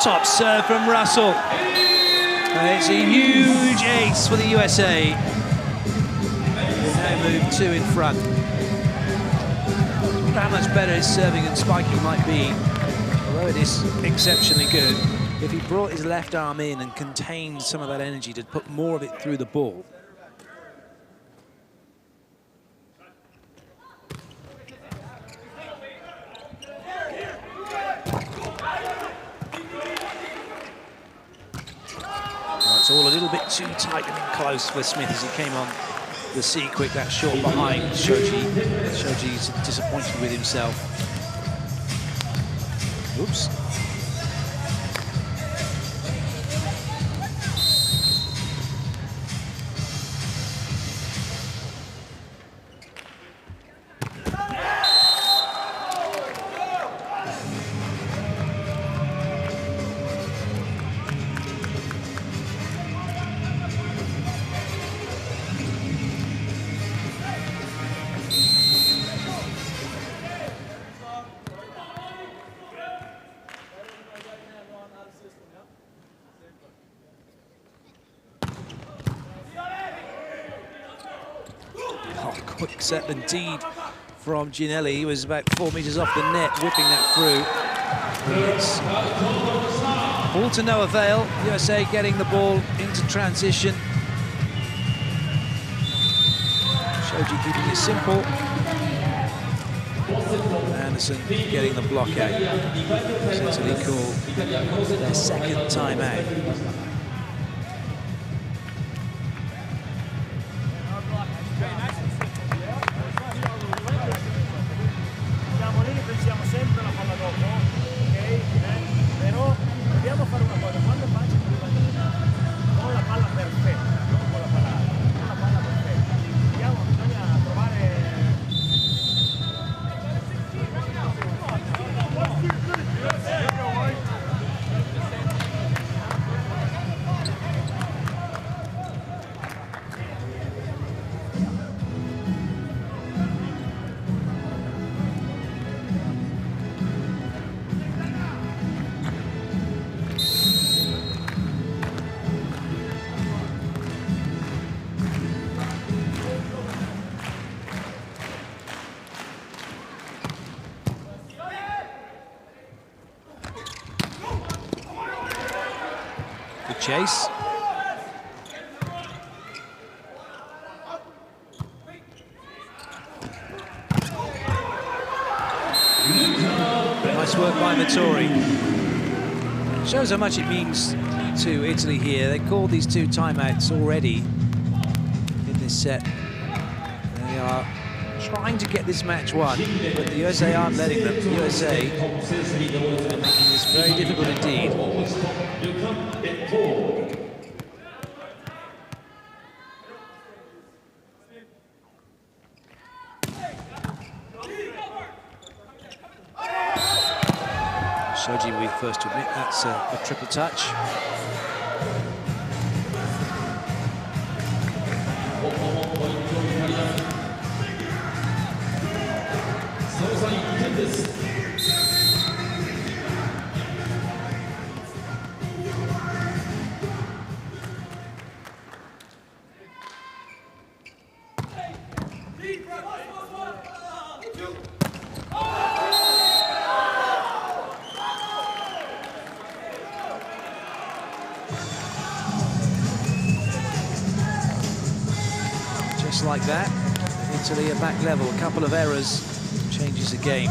Top serve from Russell. It's a huge ace for the USA. They now move 2 in front. How much better his serving and spiking might be, although it is exceptionally good, if he brought his left arm in and contained some of that energy to put more of it through the ball. It's all a little bit too tight and close for Smith as he came on the C quick, that short behind Shoji. Shoji's disappointed with himself. Oops. Quick set indeed from Ginelli. He was about 4 meters off the net, whipping that through. It's all to no avail. USA getting the ball into transition. Shoji keeping it simple. Anderson getting the block out. So Italy call their second timeout. Chase. Nice work by Vittori. Shows how much it means to Italy here. They called these 2 timeouts already in this set. And they are trying to get this match won, but the USA aren't letting them. The USA are making this very difficult indeed. Shoji, we first to admit that's a triple touch. Just like that, Italy are back level. A couple of errors changes the game.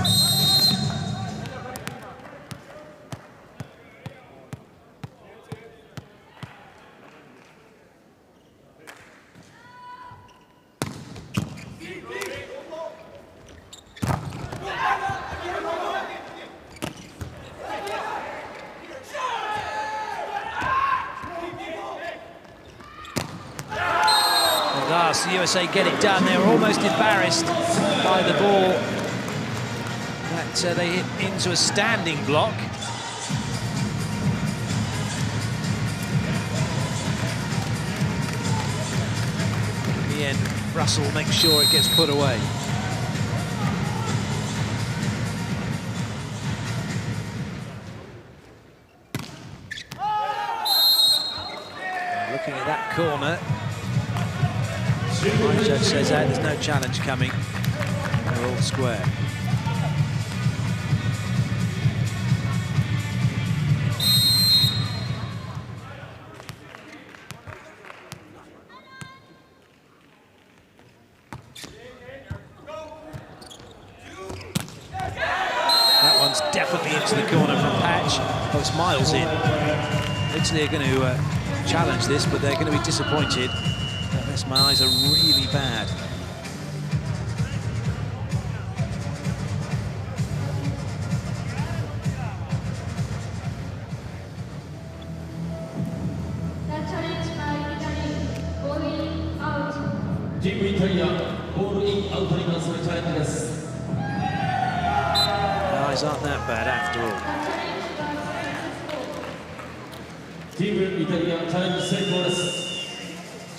The USA get it done. They were almost embarrassed by the ball that they hit into a standing block. In the end, Russell makes sure it gets put away. Looking at that corner. My judge says that there's no challenge coming. They're all square. That one's definitely into the corner from Patch. Oh, it's miles in. Italy are going to challenge this, but they're going to be disappointed. My eyes are really bad. Team Italia, ball in out に関するチャレンジです。The eyes aren't that bad after all. Team Italia, チャレンジ成功です。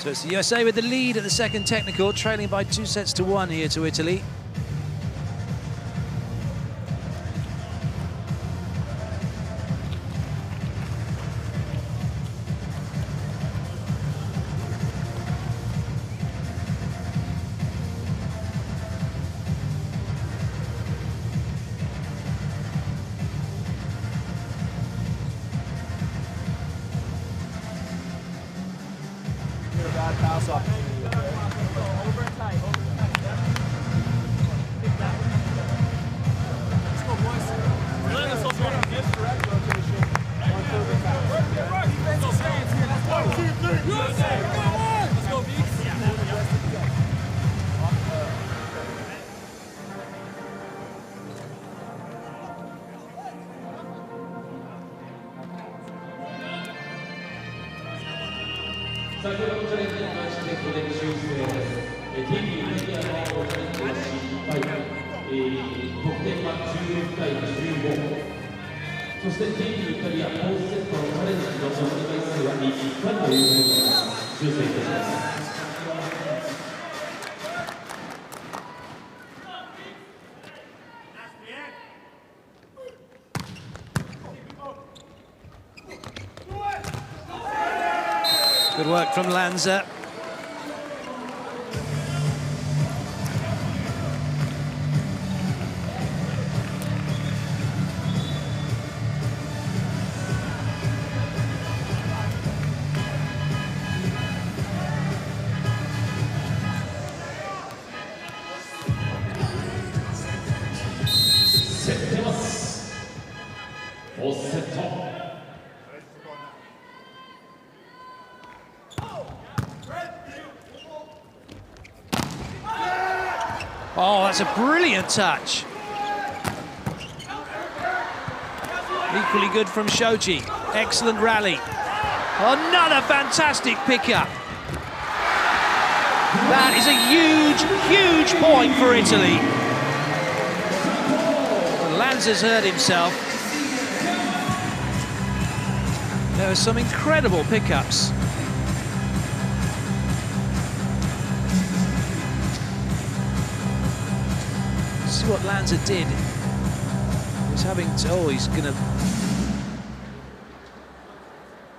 So it's the USA with the lead at the second technical, trailing by 2-1 here to Italy. Bounce off.先ほどのチャレンジに関してここで修正です。ティービーイタリアのチャレンジは失敗。得点は16対15。そしてティービーイタリアコースセットのチャレンジの勝利回数は1回ということになります。修正いたします。Good work from Lanza. Oh, that's a brilliant touch. Equally good from Shoji. Excellent rally. Another fantastic pickup. That is a huge, huge point for Italy. Lanza's hurt himself. There are some incredible pickups. See what Lanza did. He's having to, oh, he's gonna.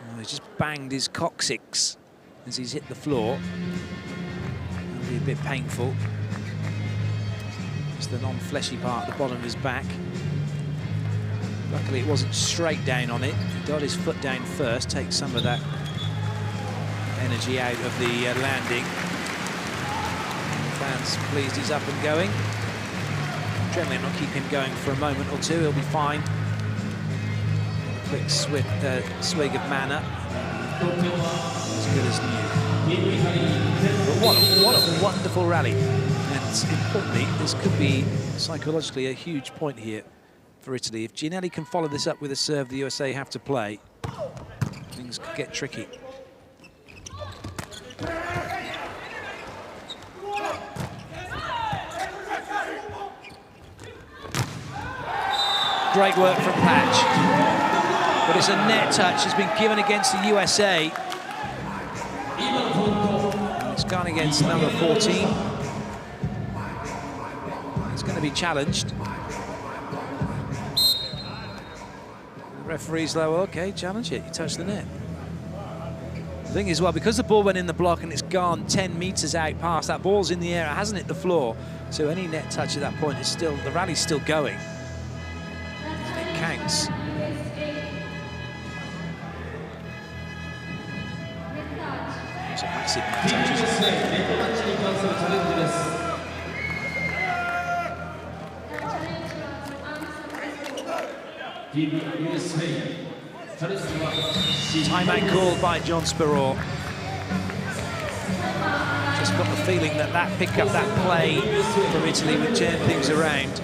Oh, he's just banged his coccyx as he's hit the floor. It'll be a bit painful. It's the non-fleshy part at the bottom of his back. Luckily, it wasn't straight down on it. He got his foot down first, take some of that energy out of the landing. The fans pleased he's up and going. Adrenaline will keep him going for a moment or two. He'll be fine. A quick swig of mana. As good as new. But what a wonderful rally. And importantly, this could be psychologically a huge point here for Italy. If Giannelli can follow this up with a serve the USA have to play, things could get tricky. Great work from Patch. But it's a net touch. It's been given against the USA. It's gone against number 14. It's going to be challenged. The referee's low. Okay, challenge it. You touch the net. The thing is, well, because the ball went in the block and it's gone 10 meters out past, that ball's in the air, it hasn't hit the floor. So any net touch at that point is still, the rally's still going. Counts. It's a massive touch. Timeout called by John Spirall. Just got the feeling that that pickup, that play from Italy would turn things around.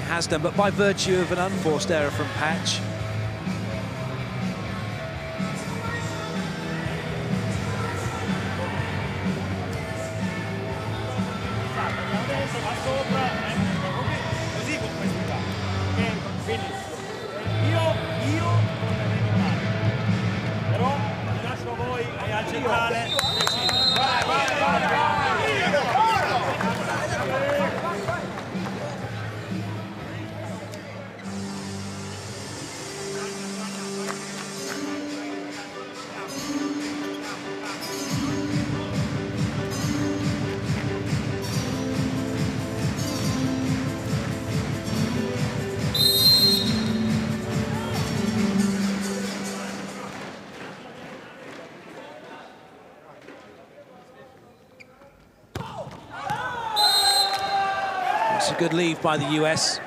Has done, but by virtue of an unforced error from Patch. It's a good leave by the US.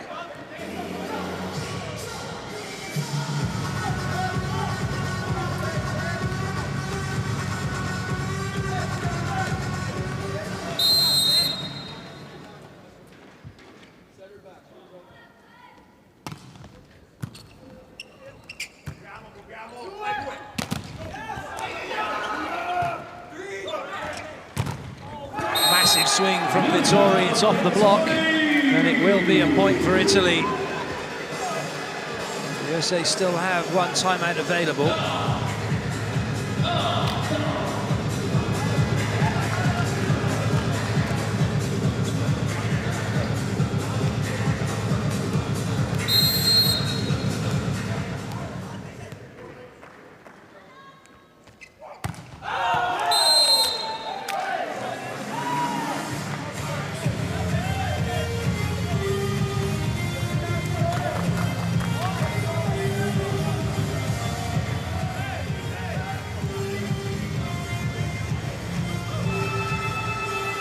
Massive swing from Vittori, it's off the block. And it will be a point for Italy. The USA still have one timeout available.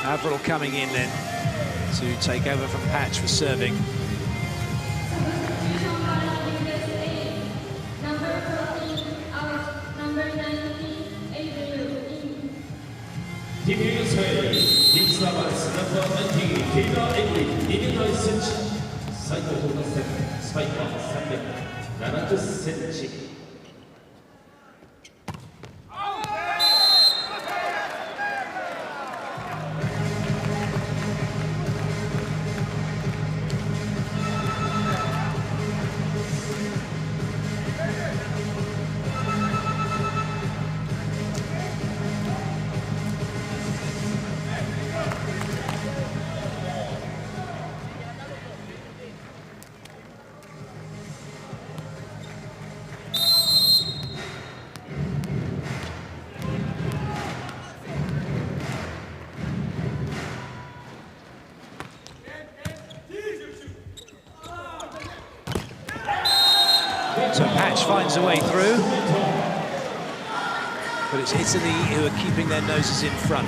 Avril coming in then to take over from Patch for serving. Team USA, サーバースナンバー19テイラー・エブリー27センチ最高到達点スパイクは370センチ。So Patch finds a way through, but it's Italy who are keeping their noses in front.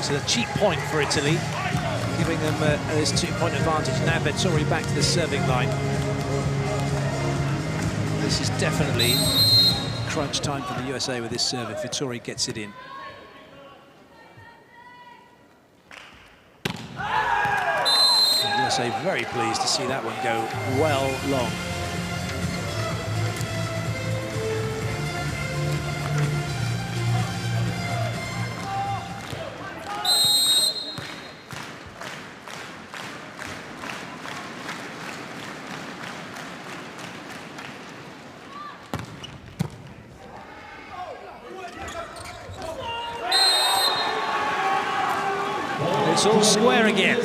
It's a cheap point for Italy, giving them this 2-point advantage. Now Vettori back to the serving line. This is definitely crunch time for the USA with this serve if Vettori gets it in. The USA very pleased to see that one go well long. It's all square again.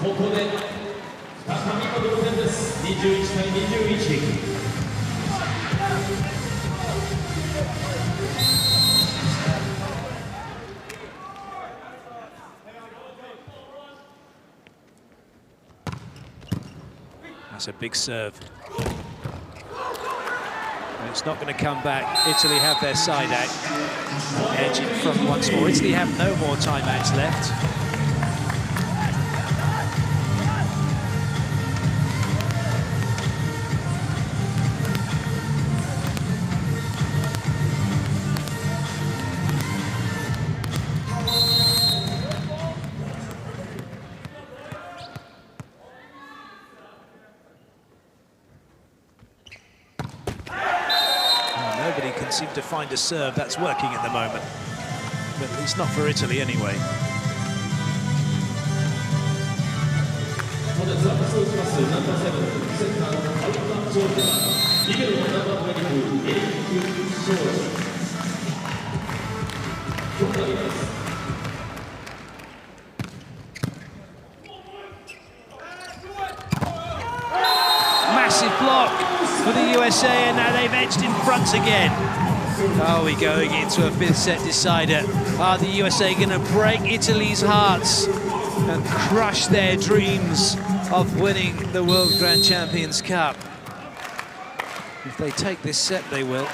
ここで再びの同点です。21対21。That's a big serve. And it's not going to come back. Italy have their side out. Edge in front once more. Italy have no more timeouts left. Nobody can seem to find a serve that's working at the moment. But at least not for Italy anyway. Massive block for the USA, and now they've edged in front again. Are we going into a fifth set decider? Are the USA going to break Italy's hearts and crush their dreams of winning the World Grand Champions Cup? If they take this set, they will.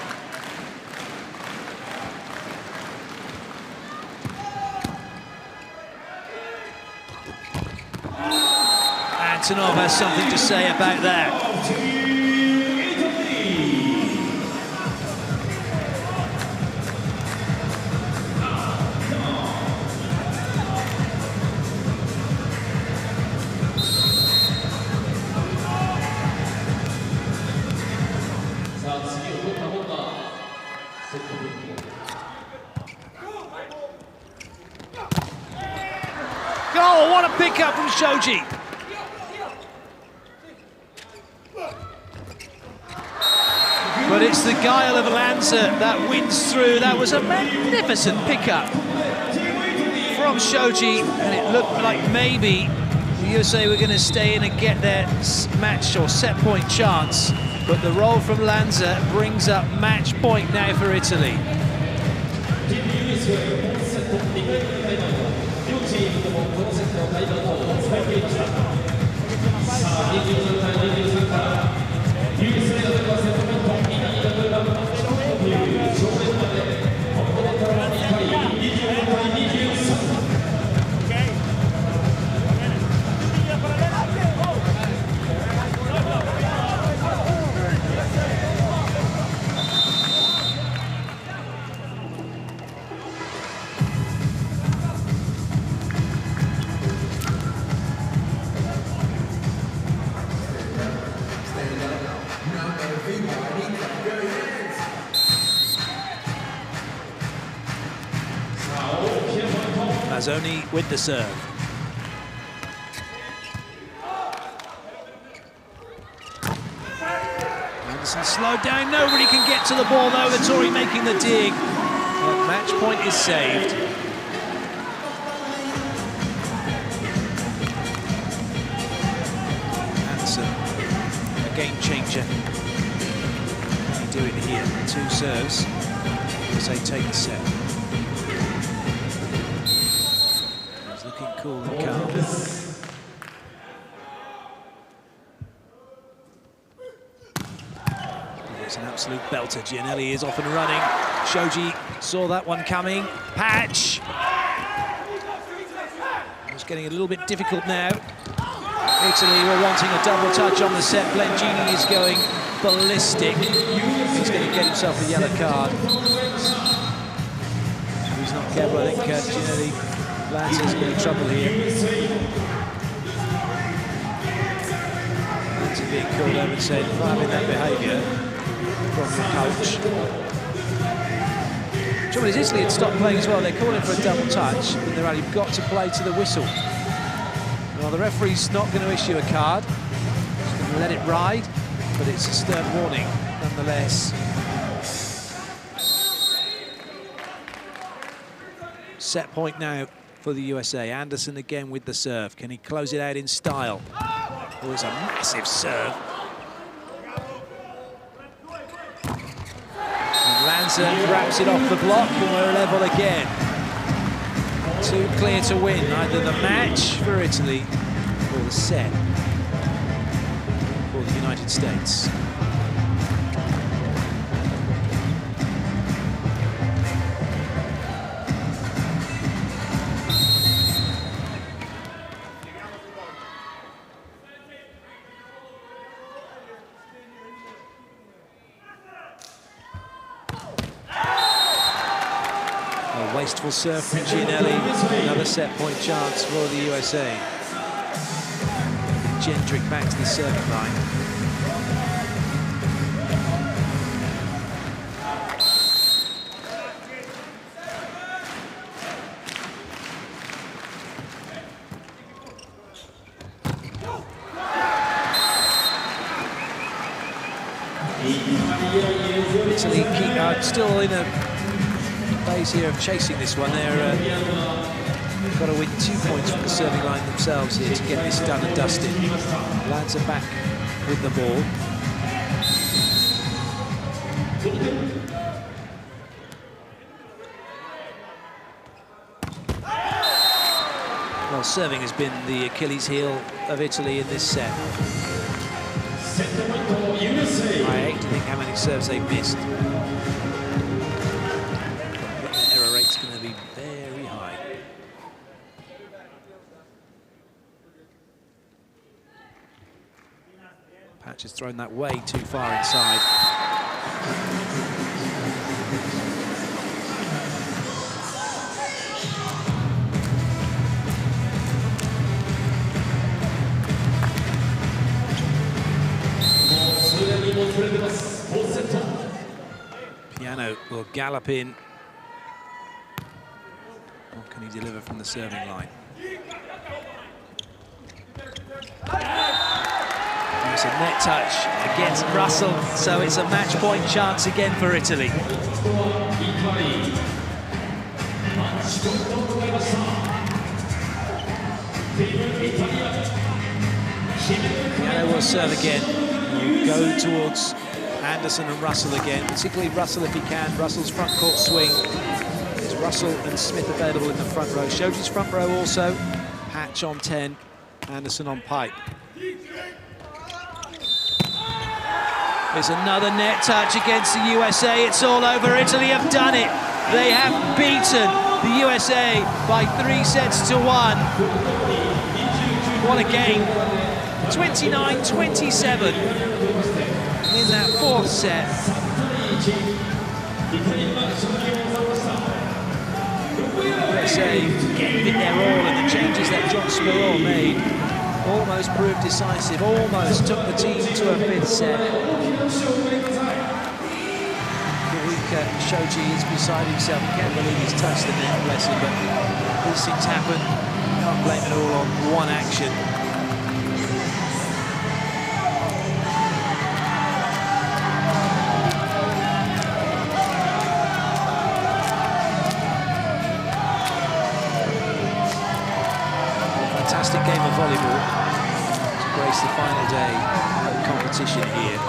Antonov has something to say about that. Oh, what a pickup from Shoji. But it's the guile of Lanza that wins through. That was a magnificent pickup from Shoji, and it looked like maybe the USA were going to stay in and get their match or set point chance. But the roll from Lanza brings up match point now for Italy. 体形でした。さあ、27対23から、USAが出たセットポイント、稲見が取ればマッチポイントという正面まで、ここから2回、24対23。Mazzoni with the serve. Anderson slowed down, nobody can get to the ball though. Vettori making the dig. But match point is saved. Anderson, a game changer. They do it here. 2 serves as they take the set. Looking cool and calm. It's an absolute belter. Gianelli is off and running. Shoji saw that one coming. Patch! It's getting a little bit difficult now. Italy were wanting a double touch on the set. Blengini is going ballistic. He's going to get himself a yellow card. If he's not careful, I think Gianelli lands is in trouble here. Lanza being called over and said, not having that behaviour from the coach. Trouble is, Italy had stopped playing as well. They're calling for a double touch, and they're only got to play to the whistle. Well, the referee's not going to issue a card. He's going to let it ride, but it's a stern warning nonetheless. Set point now for the USA. Anderson again with the serve. Can he close it out in style? Oh, it's a massive serve. And Lanza wraps it off the block, and we're level again. Too clear to win either the match for Italy or the set for the United States. Wasteful serve from Gianelli, another set point chance for the USA. Jendrick back to the serving line. Italy still in a phase here of chasing this one. They're got to win 2 points from the serving line themselves here to get this done and dusted. Lanza back with the ball. Well, serving has been the Achilles heel of Italy in this set. I hate to think how many serves they've missed. It's going to be very high. Patch has thrown that way too far inside. Piano will gallop in. What can he deliver from the serving line? There's a net touch against Russell, so it's a match point chance again for Italy. Piano will serve again. We'll go towards Anderson and Russell again, particularly Russell if he can. Russell's front court swing. There's Russell and Smith available in the front row. Shoji's front row also. Patch on 10. Anderson on pipe. There's another net touch against the USA. It's all over. Italy have done it. They have beaten the USA by 3 sets to 1. What a game. 29-27 in that 4th set. USA gave it their all, and the changes that John Spirall made almost proved decisive, almost took the team to a 5th set. Shoji is beside himself. He can't believe he's touched the net, bless him, but these things happen. Can't blame it all on one action. Fantastic game of volleyball to grace the final day of the competition here,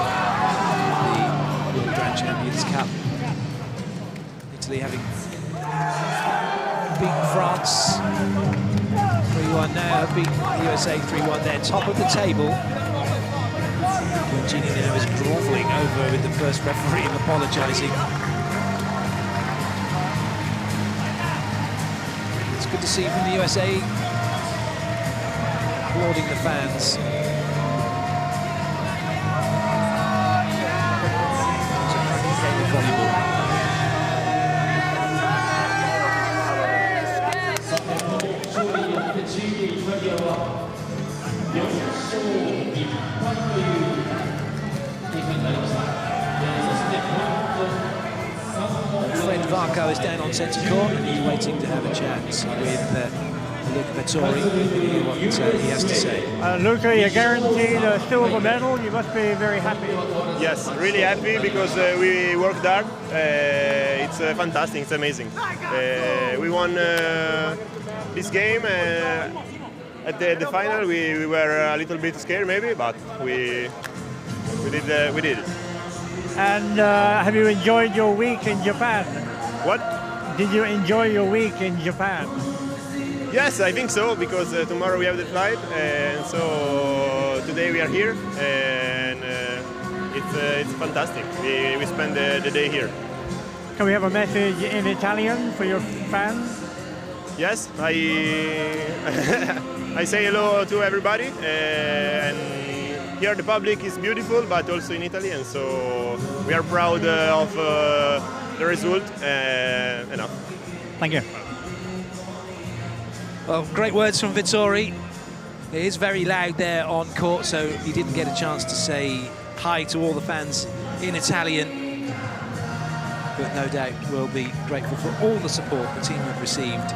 the World Grand Champions Cup. Italy having beaten France 3-1 now, have beaten the USA 3-1. They're top of the table. Gini now is grovelling over with the first referee and apologising. It's good to see from the USA applauding the fans. It's a cracking game of volleyball. Fred Varco is down on centre court and he's waiting to have a chat with Luca Vettori, hear what he has to say. Luca, you guaranteed a silver medal. You must be very happy. Yes, really happy because we worked hard. It's fantastic, it's amazing. We won this game. At the final, we were a little bit scared maybe, but we did it. And have you enjoyed your week in Japan? What? Did you enjoy your week in Japan? Yes, I think so, because tomorrow we have the flight, and so today we are here, and it's fantastic. We spend the day here. Can we have a message in Italian for your fans? Yes, I say hello to everybody, and here the public is beautiful, but also in Italy, and so we are proud of the result. Enough. Thank you. Well, great words from Vettori. It is very loud there on court, so he didn't get a chance to say hi to all the fans in Italian. But no doubt we'll be grateful for all the support the team have received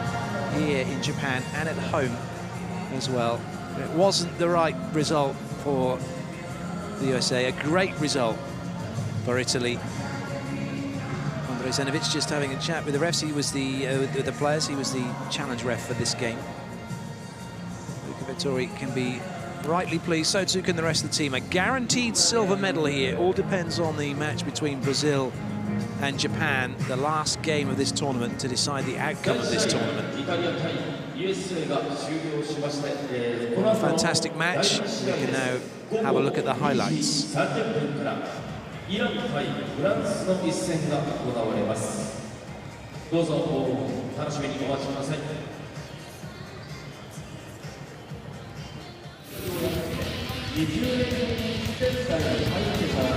here in Japan and at home as well. It wasn't the right result for the USA, a great result for Italy. Andrei Zenovic just having a chat with the refs. He was the players. He was the challenge ref for this game. Luca Vettori can be rightly pleased. So too can the rest of the team. A guaranteed silver medal here. All depends on the match between Brazil and Japan, the last game of this tournament to decide the outcome of this tournament. What a fantastic match. We can now have a look at the highlights. イラン対フランスの一戦が行われます。どうぞ楽しみにお待ちください。20年に1点台に入ってから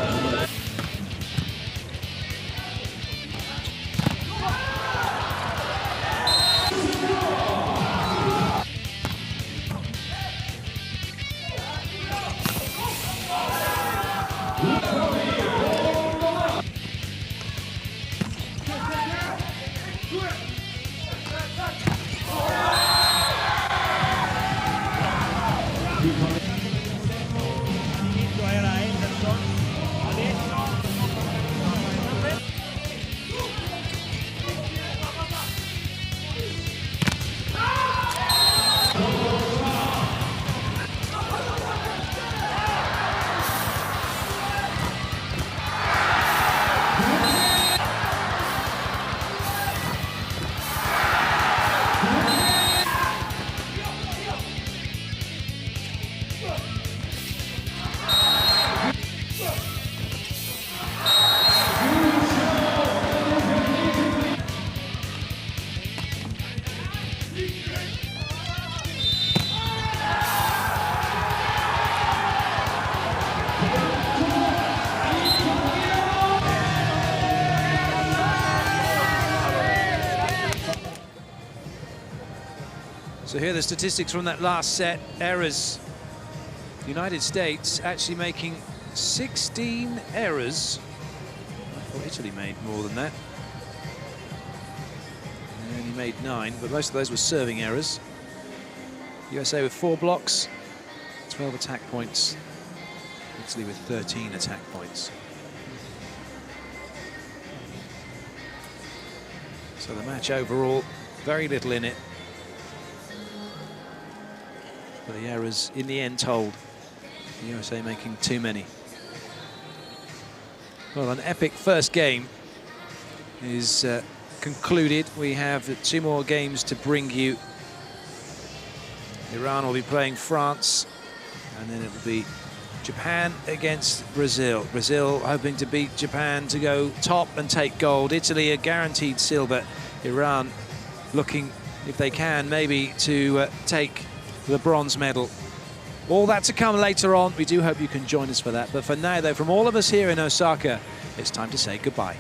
So here are the statistics from that last set. Errors. The United States actually making 16 errors. I thought Italy made more than that. They only made 9, but most of those were serving errors. USA with 4 blocks, 12 attack points. Italy with 13 attack points. So the match overall, very little in it. But the errors in the end told. The USA making too many. Well, an epic first game is concluded. We have 2 more games to bring you. Iran will be playing France, and then it will be Japan against Brazil. Brazil hoping to beat Japan to go top and take gold. Italy a guaranteed silver. Iran looking, if they can, maybe to take the bronze medal. All that to come later on. We do hope you can join us for that. But for now, though, from all of us here in Osaka, it's time to say goodbye.